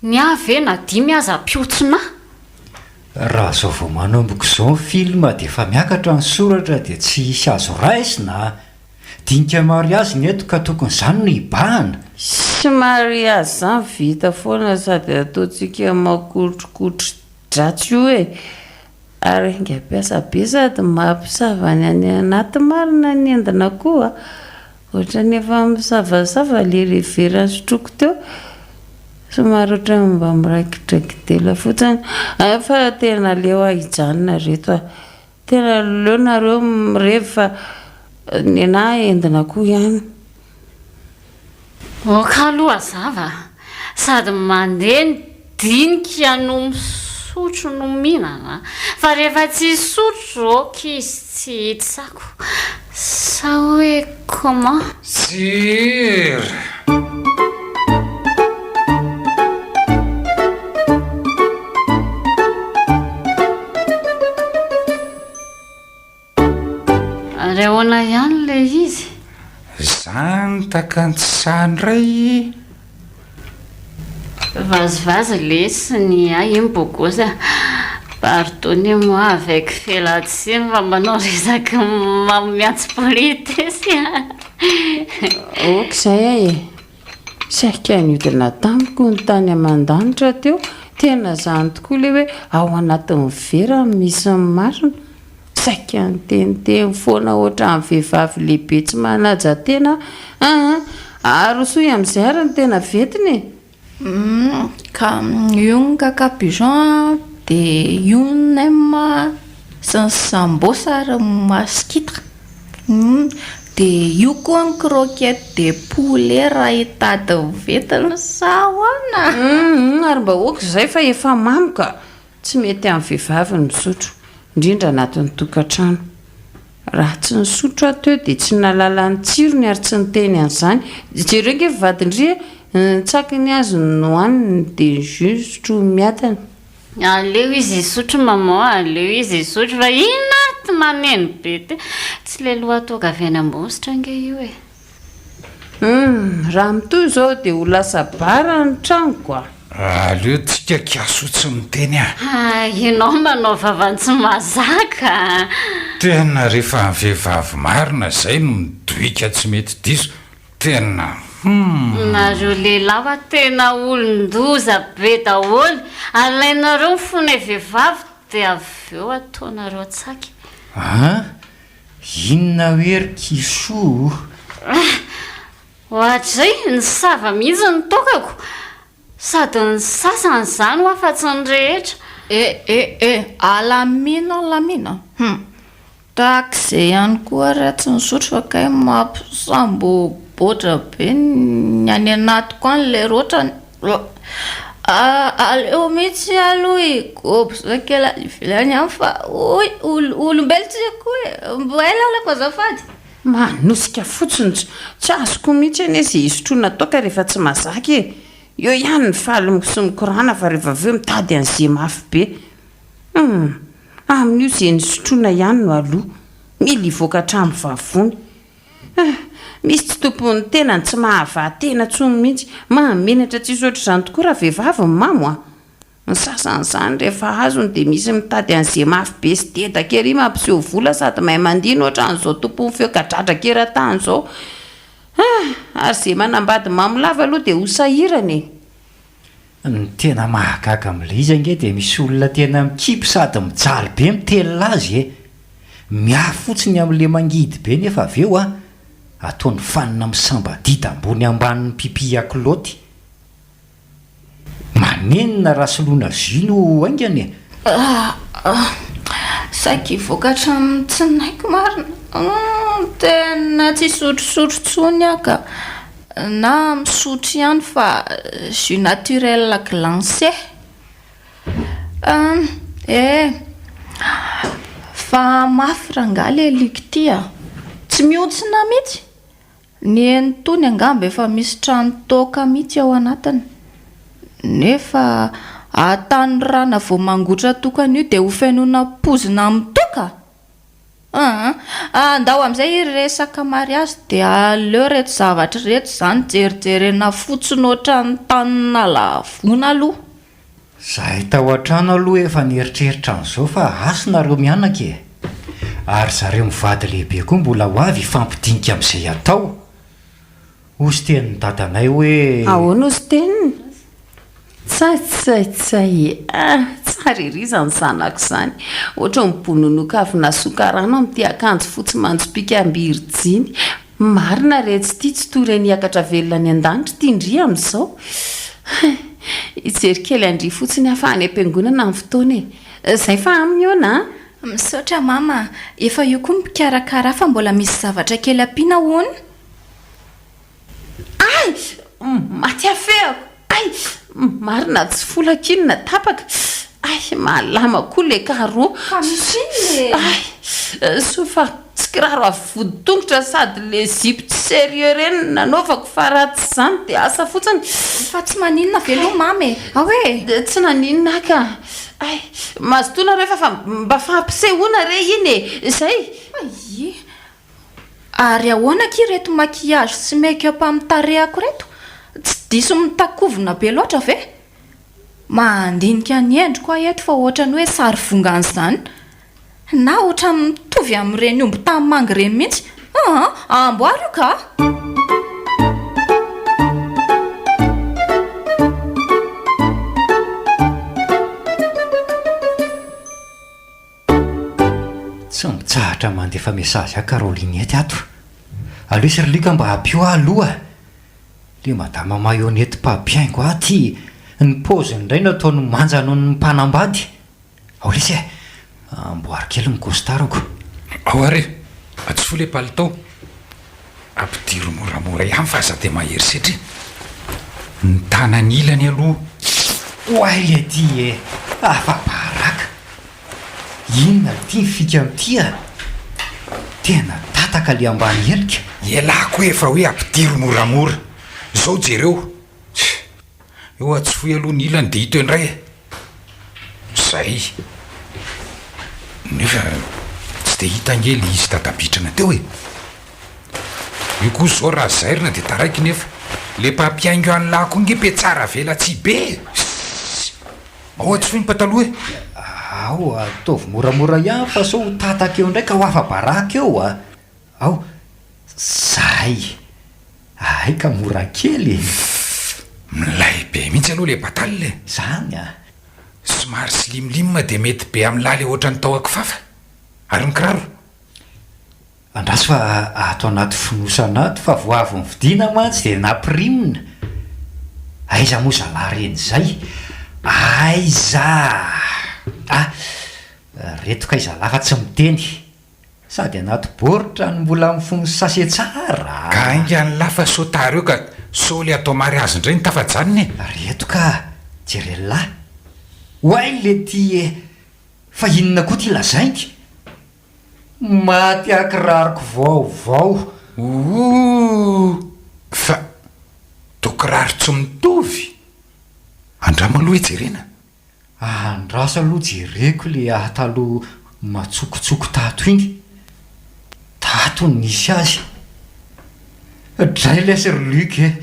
ny avy na dimy aza piotsona raha zao vao manomboko izao ny filma dia efa miakatra ny soratra dia tsy hisy azo raisina dinika mariazy ny eto ka tokony izany no hibahana sy mariazy zany vita foana sady ataontsika makotrokotry dratsy io e ary ingampiasa be sady mampisavany any anaty marina ny endina koa ohatra ny efa misavasava le reverany sotroko teo somary ohatra mba miraikidraikidela fotsiny fa tena leo hijanona reto tena leo nareo mirevy fa ny anahy endina koa ihany oka aloha zava sady mandeha ny dinika no misotro no mihinana fa rehefa tsy sotro oka izy tsy hitsako sa hoe comment sir rehoana ihany le izy zany takantsany ray vazivazy le sy ny ay iny bogosa Pardonnez-moi avec Félatine va manao resaka mamiatsy politesy. Okizay ay e saika niodina tamiko ny tany aman-danitra teo tena zany tokoa le hoe ao anatin'ny vera misy ny marina saika nyteniteny foana ohatra amin'ny vehivavy lehibe tsy manaja tena ary soy amin'izay ary ny tena vetiny ka io ny kakapigeon dia io nem sy ny sambosa ary maskitra dia io koa ny croquette de poulet raha hitady vetiny sahoana ary mba oka izay fa efa mamy ka tsy mety amin'ny vehivavy ny misotro indrindra anatin'ny tokantrano raha tsy nisotro ateo dia tsy nalala ny tsirony ary tsy niteny an'izany jereo nge vadindria tsaky ny azo nohaniny dia justro miatana Aleo izy isotro maman, aleo izy isotro fa inona ty maneno be ty tsy le loha toga avy any ambositra nge io e. Raha mitoy izao dia ho lasa bara ny tranoko aleo tsika kiaso tsy miteny Ianao manao vavantsy mazaka. tena rehefa ny vehivavy marina izay no midoika tsy mety diso tena Nareo lehilahy tena olon-doza be daholo. Alainareo ny fony vehivavy dia avy eo ataonareo tsaky. Inona hoery kiso Ohatray ny sava mihitsy ny tokako sady ny sasany izany ho afa-tsy ny rehetra. alamina tak'izay ihany koa raha tsy nisotro fa kay mampisamboboatra be ny any anatiko any le rotrany aleo mihitsy aloha igopy zakela ivelany any fa oy olombelo tsiko hoe mbo elaolako azafady manosika fotsiny tsy azoko mihitsy anie izay isotroana toka rehefa tsy mazaka e eo ihany ny faly sy mikorana fa rehefa aveo mitady an'izay mafy be amin'io izay nisotroana ihany no aloha mila ivoaka hatramin'ny vavony misy tsy tompony tena tsy mahavatena tsony mihitsy mahamenatra tsy isotra izany tokoa raha vehivavy ny mamo ny sasan'izany rehefa azony dia misy mitady an'izay mafy be sy deda kely mampiseho vola sady mahay mandino ohatran'izao tompony feo kadratra keran-tany izao ary izay manambady mamolava aloha dia ho sahirany ny tena mahagaga amin'ilay izy ange dia misy olona tena mikipy sady mijaly be mitelona azy miafy fotsiny amin'ilay mangidy be nefa avy eo ataony fanina misambadida ambony ambanin'ny pipi akloty manenina raha soloana zino aingany saky vokatra tsy naiko marina tena tsy sotrosotro tsony aka na misotro ihany fa jus naturel glancé fa mafy ranga le liktia tsy mihotsina mihitsy ny entony angamba efa misy trano toka mihitsy ao anatiny nefa atany rana vao mangotra tokana io dia ho fainona pozina mitoka andao amin'izay resaka mariazy dia aleo reto zavatra reto izany jerijerena fotsiny oatra ny tanina lavona aloha zahay tao an-trano aloha efa nieritreritra an'izao fa asonareo mianaka ary zareo mivady lehibe koa mbola ho avy ifampidinika amin'izay atao osy tenyny dadanay hoe ahoana osy teniny tsay tsara irizany zanako izany ohatra mibononoka avy nasokarano amin'ity akanjo fotsy manjopika ambirjiny marina re tsy tia tsy tory niakatra velona ny an-danitra tia indri amin'izao ijery kely andry fotsiny hafahany am-piangonana amin'ny fotoana izay fa aminy ona misaotra mama efa io koa mipikarakara fa mbola misy zavatra kely ampiana hoany maty afeako marina tsy folakinina tapaka malama koa le karoa so fa tsy kiraro avy voditongotra sady le zipo tsy sérieux reny nanaovako fa ratsy izany dia asa fotsiny fa tsy maninona veloha mamy hoe tsy naninona ka mazotoana rehefa fa mba fampisehoana re iny izay ary ahoana ki reto maquillage sy make-up amin'ny tarehako reto tsy diso mitakovina be loatra ve mandinika ny endriko aho eto fa ohatra ny hoe sary vongany izany na ohatra mitovy amin'ireny omby tanymangy ireny mihitsy amboary io ka tsy mitsahatra mandefa mesazy a Caroline ety ato aleo sirlika mba hampio aho aloha le madama mayonety mpabiaingo aty ny paoziny indray nataony manja noho ny mpanambady ao lesy amboary kely ny kostarako ao are tsy fo le palitao ampidiro moramora ihany fa aza dia mahery setry ny tanany ilany aloha oay le ty afa-paraka inona ty mifika am'tya tena tataka le ambany elika ialako efa hoe ampidiro moramora zao jereo eo atsy foy aloha ny ilany dia hito indray zay nefa tsy dia hitangely izy tadabitrana teo io koa zao raha zairina dia taraiky nefa le mpampiaingo anylako ngepe tsara vela tsy be ao atsy foy ny pataloha ao ataovy moramora ihany fa so tataka eo indray ka ho afa-baraka eo ao zay ay ka mora kely milay be mihitsy aloha le patalyle zany somary sy limlimma dia mety be amin'lahy le ohatra ny taoako fafa ary ny kiraro andraso fa ato anaty finosana ato fa voavo ny vidiana mantsy dia nampirimina aiza moa zalahy reny zay aiza reto ka iza lafa tsy miteny sady anaty boritra ny mbola mifony sase tsara ka ainga ny lafa sotary eo ka so le atao mary azy indray ny tafajanony reto ka jerelahy hoay le ty fa inona koa ty lazaingy maty akirariko vaovao fa tokiraro tsy mitovy andrama aloha ejerena andraso aloha jereko le ahataloha matsokotsoko tato iny tato ny nisy azy dray leserlike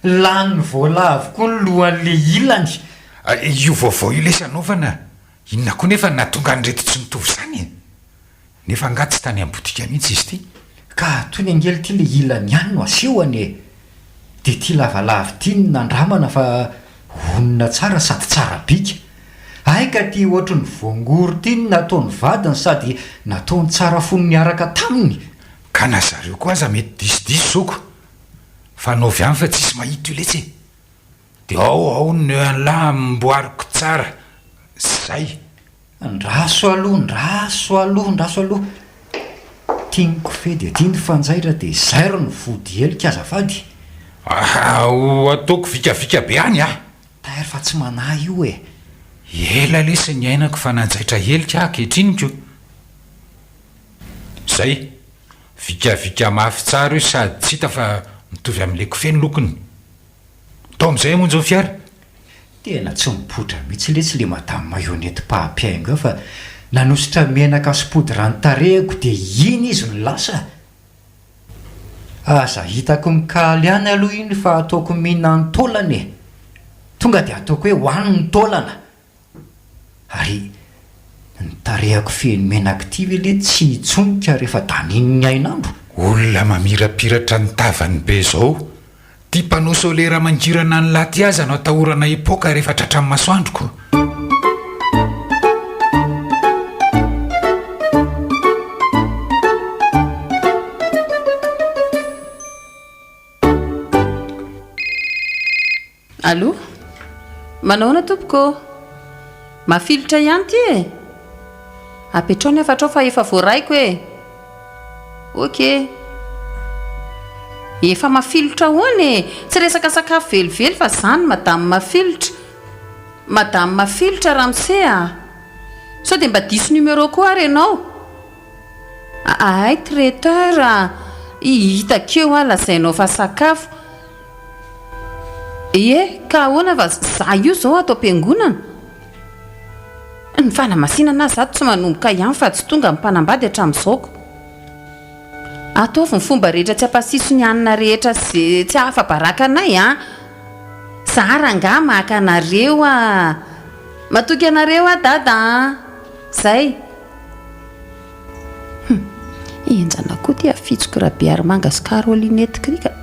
lany vola avokoa ny lohan'le ilany io vaovao io lesy anaovana inona koa nefa natonga nyrety tsy mitovy zany nefa anga tsy tany ambotika mihitsy izy ty ka toy ny angely ty le ilany ihany no asehoany dia ty lavalava ty ny nandramana fa onina tsara sady tsara bika aika ty ohatra ny voangory ty ny nataony vadiny sady nataony tsara fony niaraka taminy ka na zareo koa aza mety disodisy zoko fa naovy any fa tsisy mahito io letsy dia ao ny an'lahy mboariko tsara zay ndraso aloha tianiko fe dia tia ny fanjaira dia zairo ny vody helika azafady ataoko vikavika be any tahery fa tsy manahy io ela lesy ny ainako fa nanjaitra helika akehitrinyko zay vikavika mafy tsara io sady tsy hita fa mitovy amin'le kofeny lokony tao am'izay amonjy ny fiara tena tsy mipotra mihitsy letsy le madamy mayonety mpahampiaingo eo fa nanositra menaka sopodyrany tarehako dia iny izy ny lasa aza hitako mikaly any aloha iny fa ataoko mihina ny taolany tonga dia ataoko hoe hoaniny ny taolana ary ny tarehako feny menakity ve le tsy hitsonika rehefa daniny ny ainandro olona mamirapiratra ny tavany be zao tia mpanao solera mangirana ny laty aza no atahorana epoka rehefa tratra amin'ny masoandroko allo manaona tompoko mafilotra ihany ty apetrao efatrao fa efa voaraiko ok efa mafilotra hoany tsy resaka sakafo velively fa zany madamy mafilotra ramose sao dia mba diso numéro koa ary ianao ay traiteur hitakeo lazainao fa sakafo ka ahoana fa za io zao atao am-piangonana ny fanamasinana azy ato tsy manomboka ihany fa tsy tonga mimpanambady hatramin'izaoko ataovy ny fomba rehetra tsy hampasiso ny anina rehetra sy tsy hafa-baraka anay tsara nga maka anareo a matoky anareo a dada zay enjana koa ty afitsoko raha Bearmanga sy Carolinette krika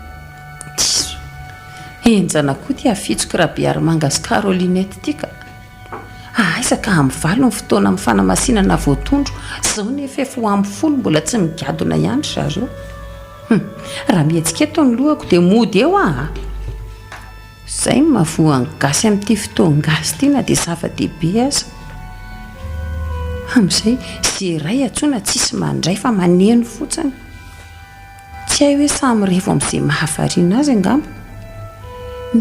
enjana koa ty afitsoko raha Bearmanga sy Carolinette ty ka aisaka amin'ny valo ny fotoana amin'ny fanamasinana voatondro zao nefa efa ho amin'ny folo mbola tsy migadona ihany zareo raha mihetsika eto ny lohako dia mody eo zay mahavoany gasy amin'ity fotoan-gasy ity na dia zava-dehibe aza amin'izay zay ray atsoina tsisy mandray fa maneno fotsiny tsy hay hoe samy revo amin'izay mahavariana azy angamba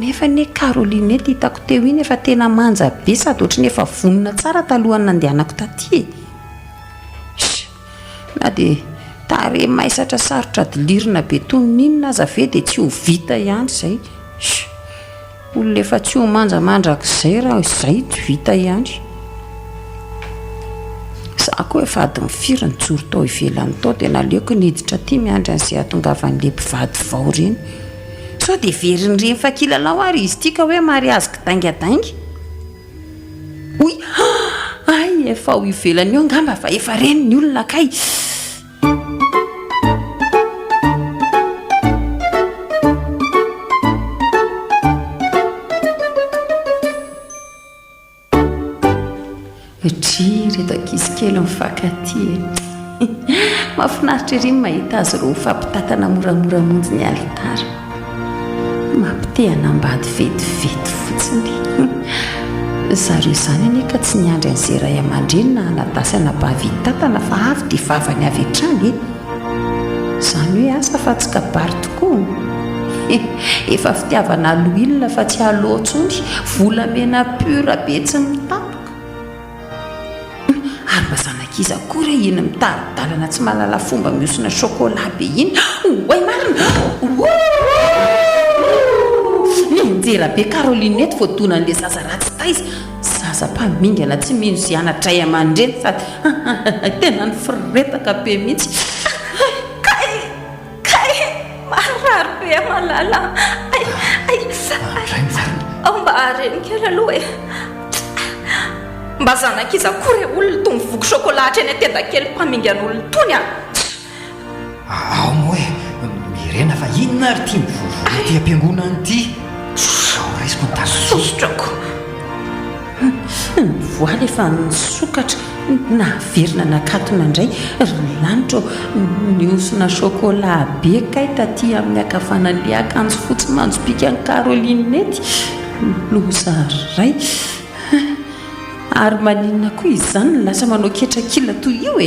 nefa ne Carolinette hitako teo iny efa tena manja be sady ohatrany efa vonona tsara talohany nandehanako taty na dia tare maisatra sarotra dilirina be tonin'inona aza ve dia tsy ho vita ihany izay olona efa tsy ho manjamandrak'izay raha izay tsy vita ihany za koa efa ady mifiry ny joro tao ivelany tao dia naleoko niditra ty miandry an'izay atongavan'le mpivady vao reny sao dia veriny fa kilalao ary izy ity ka hoe mariazy kidaingadaingy oy ay efa ho ivelany eo ngamba fa efa reny ny olona kay reto-ankizy kely mifankaty mahafinaritra ery mahita azy roa fampitatana moramora monjy ny alitara mampitehana ambady vetivety fotsiny zareo izany anie ka tsy niandry an'izay ray aman-dreny na hanadasy anabavy hitatana fa avy dia vavany avy hatrany izany hoe asa fa tsy kabary tokoa efa fitiavana aloilona fa tsy aloatsony volamena pura be tsy mitapoka ary mba zanankiza koa re iny mitaridalana tsy malala fomba miosina chocolat be iny oay marina enjera be Carolinette voadona an'le zaza ratsy taiza zaza mpamingana tsy mino zy anatray aman-dreny sady tena ny firetaka be mihitsy kay marary be malala mba arenikely aloha mba zanankiza koa re olona tony voky chocolat hatrany atenda kely mpamingan'olona tony ao moa mirena fa inona ary tia mivovoa ty am-piangonana ity ao raisiko ny tasosotrako voaly efa nisokatra naverina nakatona indray lanitra niosona chocolat be kay taty amin'ny akafanan'le akanjo fotsy manjopika ny Carolinette loza ray ary maninona koa izany ny lasa manao ketrakila toy io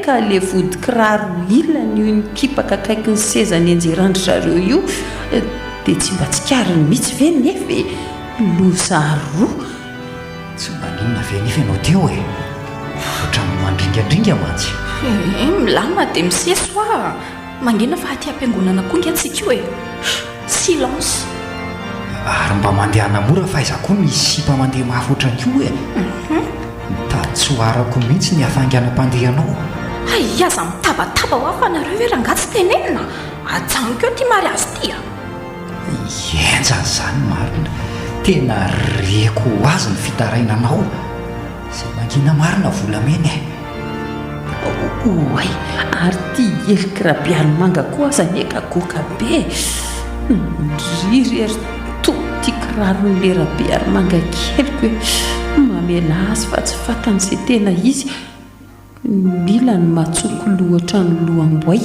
ka le vody kiraro ilany io nikipaka akaiky ny seza ny enjerandry zareo io dia tsy mba tsikariny mihitsy ve nefa loza roa tsy maninona ve nefa ianao teo ohatrany mandringandringa mantsy milamina dia miseso mangina fa aty am-piangonana koa ngantsika io silence ary mba mandehana mora fa iza koa misy sipa mandeha mafy ohatrany io mitady tsy hoarako mihitsy ny hafanganam-pandehanao aza mitabataba ho afa nareo hoe rangatsy tenenina ajanoko eo ty mariazy ty enjany zany marina tena reko azy ny fitarainanao zay mangina marina volameny oay ary ty elika raha Bearmanga koa aza neka goka be riry ary to ty kiraron'le raha Bearmanga keliko hoe mamela azy fa tsy fatan'izay tena izy mila ny matsoko lohatra ny lohamboay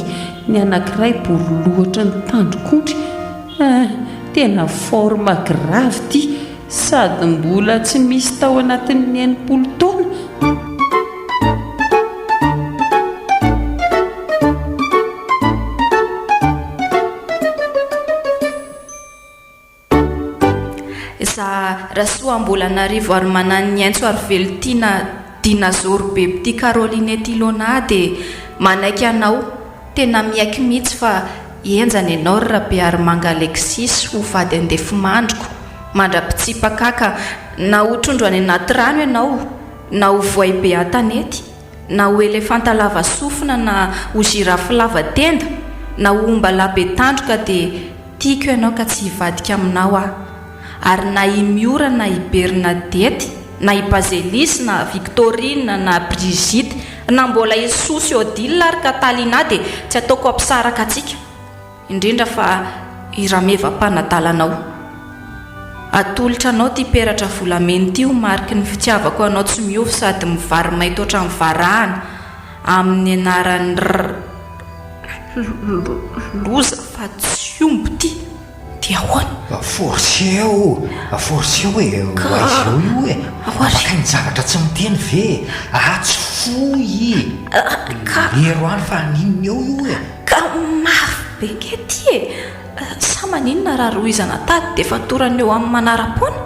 ny anankiray bory lohatra ny tandrokondry tena forma grave ty sady mbola tsy misy tao anatin'ny 90 taona raha soa mbola narivo ary manany aintso ary velotiana dinazoro be ty Carolinette Ilona dia manaiky anao tena miaiky mihitsy fa enjany ianao raha Bearmanga Alexis ho vady andefo mandroko mandra-pitsipakaka na ho trondro any anaty rano ianao na ho voay be atanety na ho elefanta lava sofina na ho girafy lava tenda na ho omba labe tandroka dia tiako ianao ka tsy hivadika aminao aho, ary na imiora na i Bernadette na i Bazelis na Victorine na Brigitte na mbola i Sosy Odile ary Catalina dia tsy ataoko ampisaraka atsika, indrindra fa i rameva-panadalanao. Atolotra anao ty peratra volamena ty ho mariky ny fitiavako anao tsy miovy sady mivary maito ohatran'ny varahana amin'ny anaran'ny loza fa tsy omby ty dia ahoana? Forseo e oaizao io e afaka ny zavatra tsy miteny ve atsy foy ero any fa ninona eo io e ka mafy be ke ty e sa maninona raha rohizana tady dia fa torana eo amin'ny manara-pona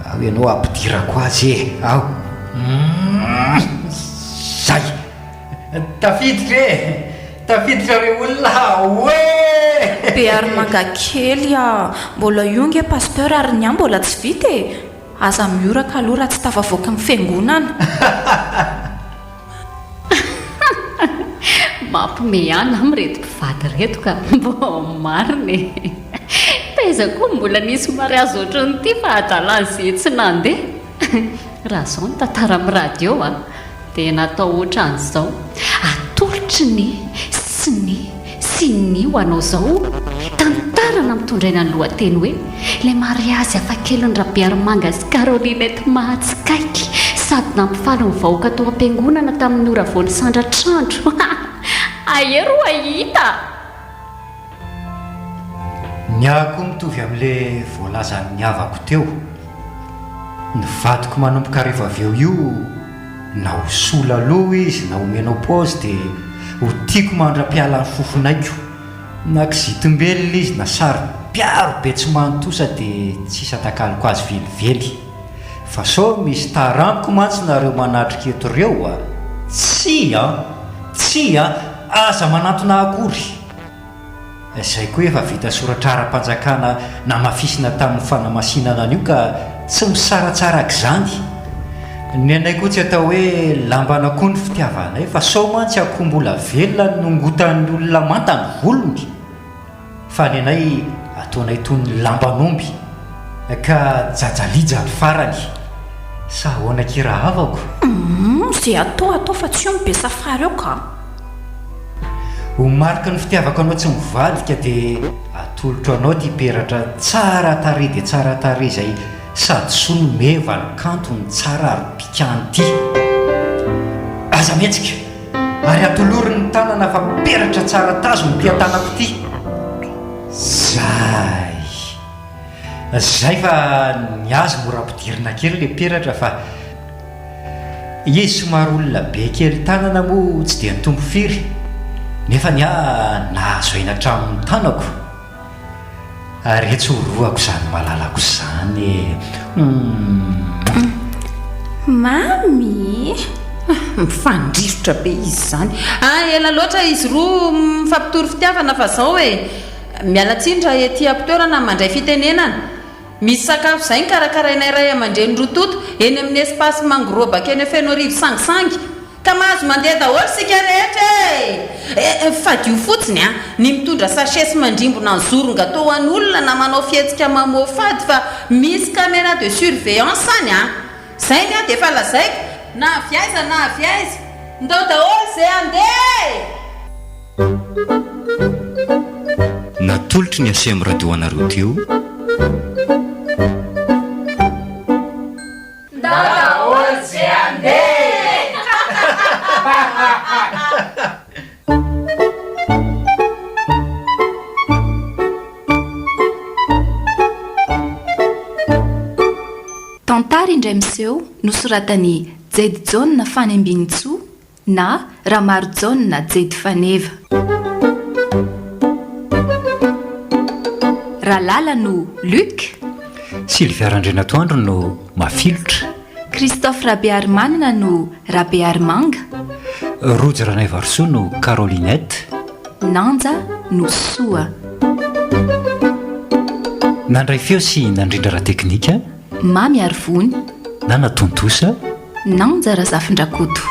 ao ianao ampidirako azy e ao zay tafiditra re olona oe be ary manga kely mbola ionge pasteur ary ny mbola tsy vita e aza mioraka aloha raha tsy tafavoaka amin'ny fiangonana. Mampimehana amin'reto mpivady reto ka mbo marina taiza koa mbola nisy mary azo ohatran'ity fa adalany izay tsy nandeha raha izao ny tantara amin'ny radio dia natao ohatran'izao atolotry ny sy ny ho anao izao tantarana mitondraina ny lohateny hoe ilay mariazy hafakeliny Rabearmanga sy Carolinette Mahatsikaiky sady nampifaly ny vahoaka tao am-piangonana tamin'ny ora vao ny sandratrandro. Aero ahita ny ahako mitovy amin'ilay voalazan'ny havako teo, ny vadiko manomboka rehefa avy eo io na ho sola aloha izy na ho ménopause dia ho tiako mandra-piala ny fofonaiko na kizitombelona izy na sary-piaro be tsy mantosa dia tsy isatakaloko azy velively fa sao misy taraniko mantsy nareo manatrika eto ireo tsy aza manatona akory izay koa efa vita soratra ara-panjakana na mafisina tamin'ny fanamasinana an'io ka tsy misaratsaraka izany. Ny anay koa tsy atao hoe lambana koa ny fitiavanay fa sao mantsy akoho mbola velona nongotan'ny olona manta ny volony fa ny anay ataonay toy ny lambanomby ka jajalija ny farany sa ahoana kira havako zay atao fa tsy omby be safary eo ka ho mariky ny fitiavako anao tsy mivadika dia atolotro anao ty peratra tsara tare dia tsara tare izay sady sono meva ny kanto ny tsara ary pikany ty aza mihetsika ary atoloriny ny tanana fa peratra tsara tazo ny mpiatanako ty zay fa ny azy morampidirina kely le peratra fa izy somary olona be kely tanana moa tsy dia nitombo firy nefa ny nahazo aina hatramin'ny tanako ary etsy horoako izany malalako izany mamy mifandrifotra be izy izany ela loatra izy roa mifampitory fitiavana fa zao hoe mialatsindra ety am-pitoerana mandray fitenenana misy sakafo izay ny karakarainay ray aman-dreny rototo eny amin'ny espace mangorobaka eny feno rivo sangisangy ka mahazo mandeha daholo sika rehetra fadio fotsiny ny mitondra sachesy mandrimbona ny zoronga atao an'olona na manao fietsika mamofady fa misy caméra de surveillance any zay ny dia efa lazaiko na aviaiza ndao daholo zay andeha natolotry ny asem radio anareo teo tantara indray miseho nosoratany Jedy John na Fanembinitsoa na Ramaro John na Jedy Faneva. Rahalala no Luc, Sylvia Randrenatoandro no Mafilotra, Christophe Rabearmanina no Rabearmanga, Rojo Ranaivarsoa no Carolinette, Nanja no Soa. Nandray feo sy nandrindra raha teknika Mamy Arvony, na natontosa Nanja Razafindrakoto.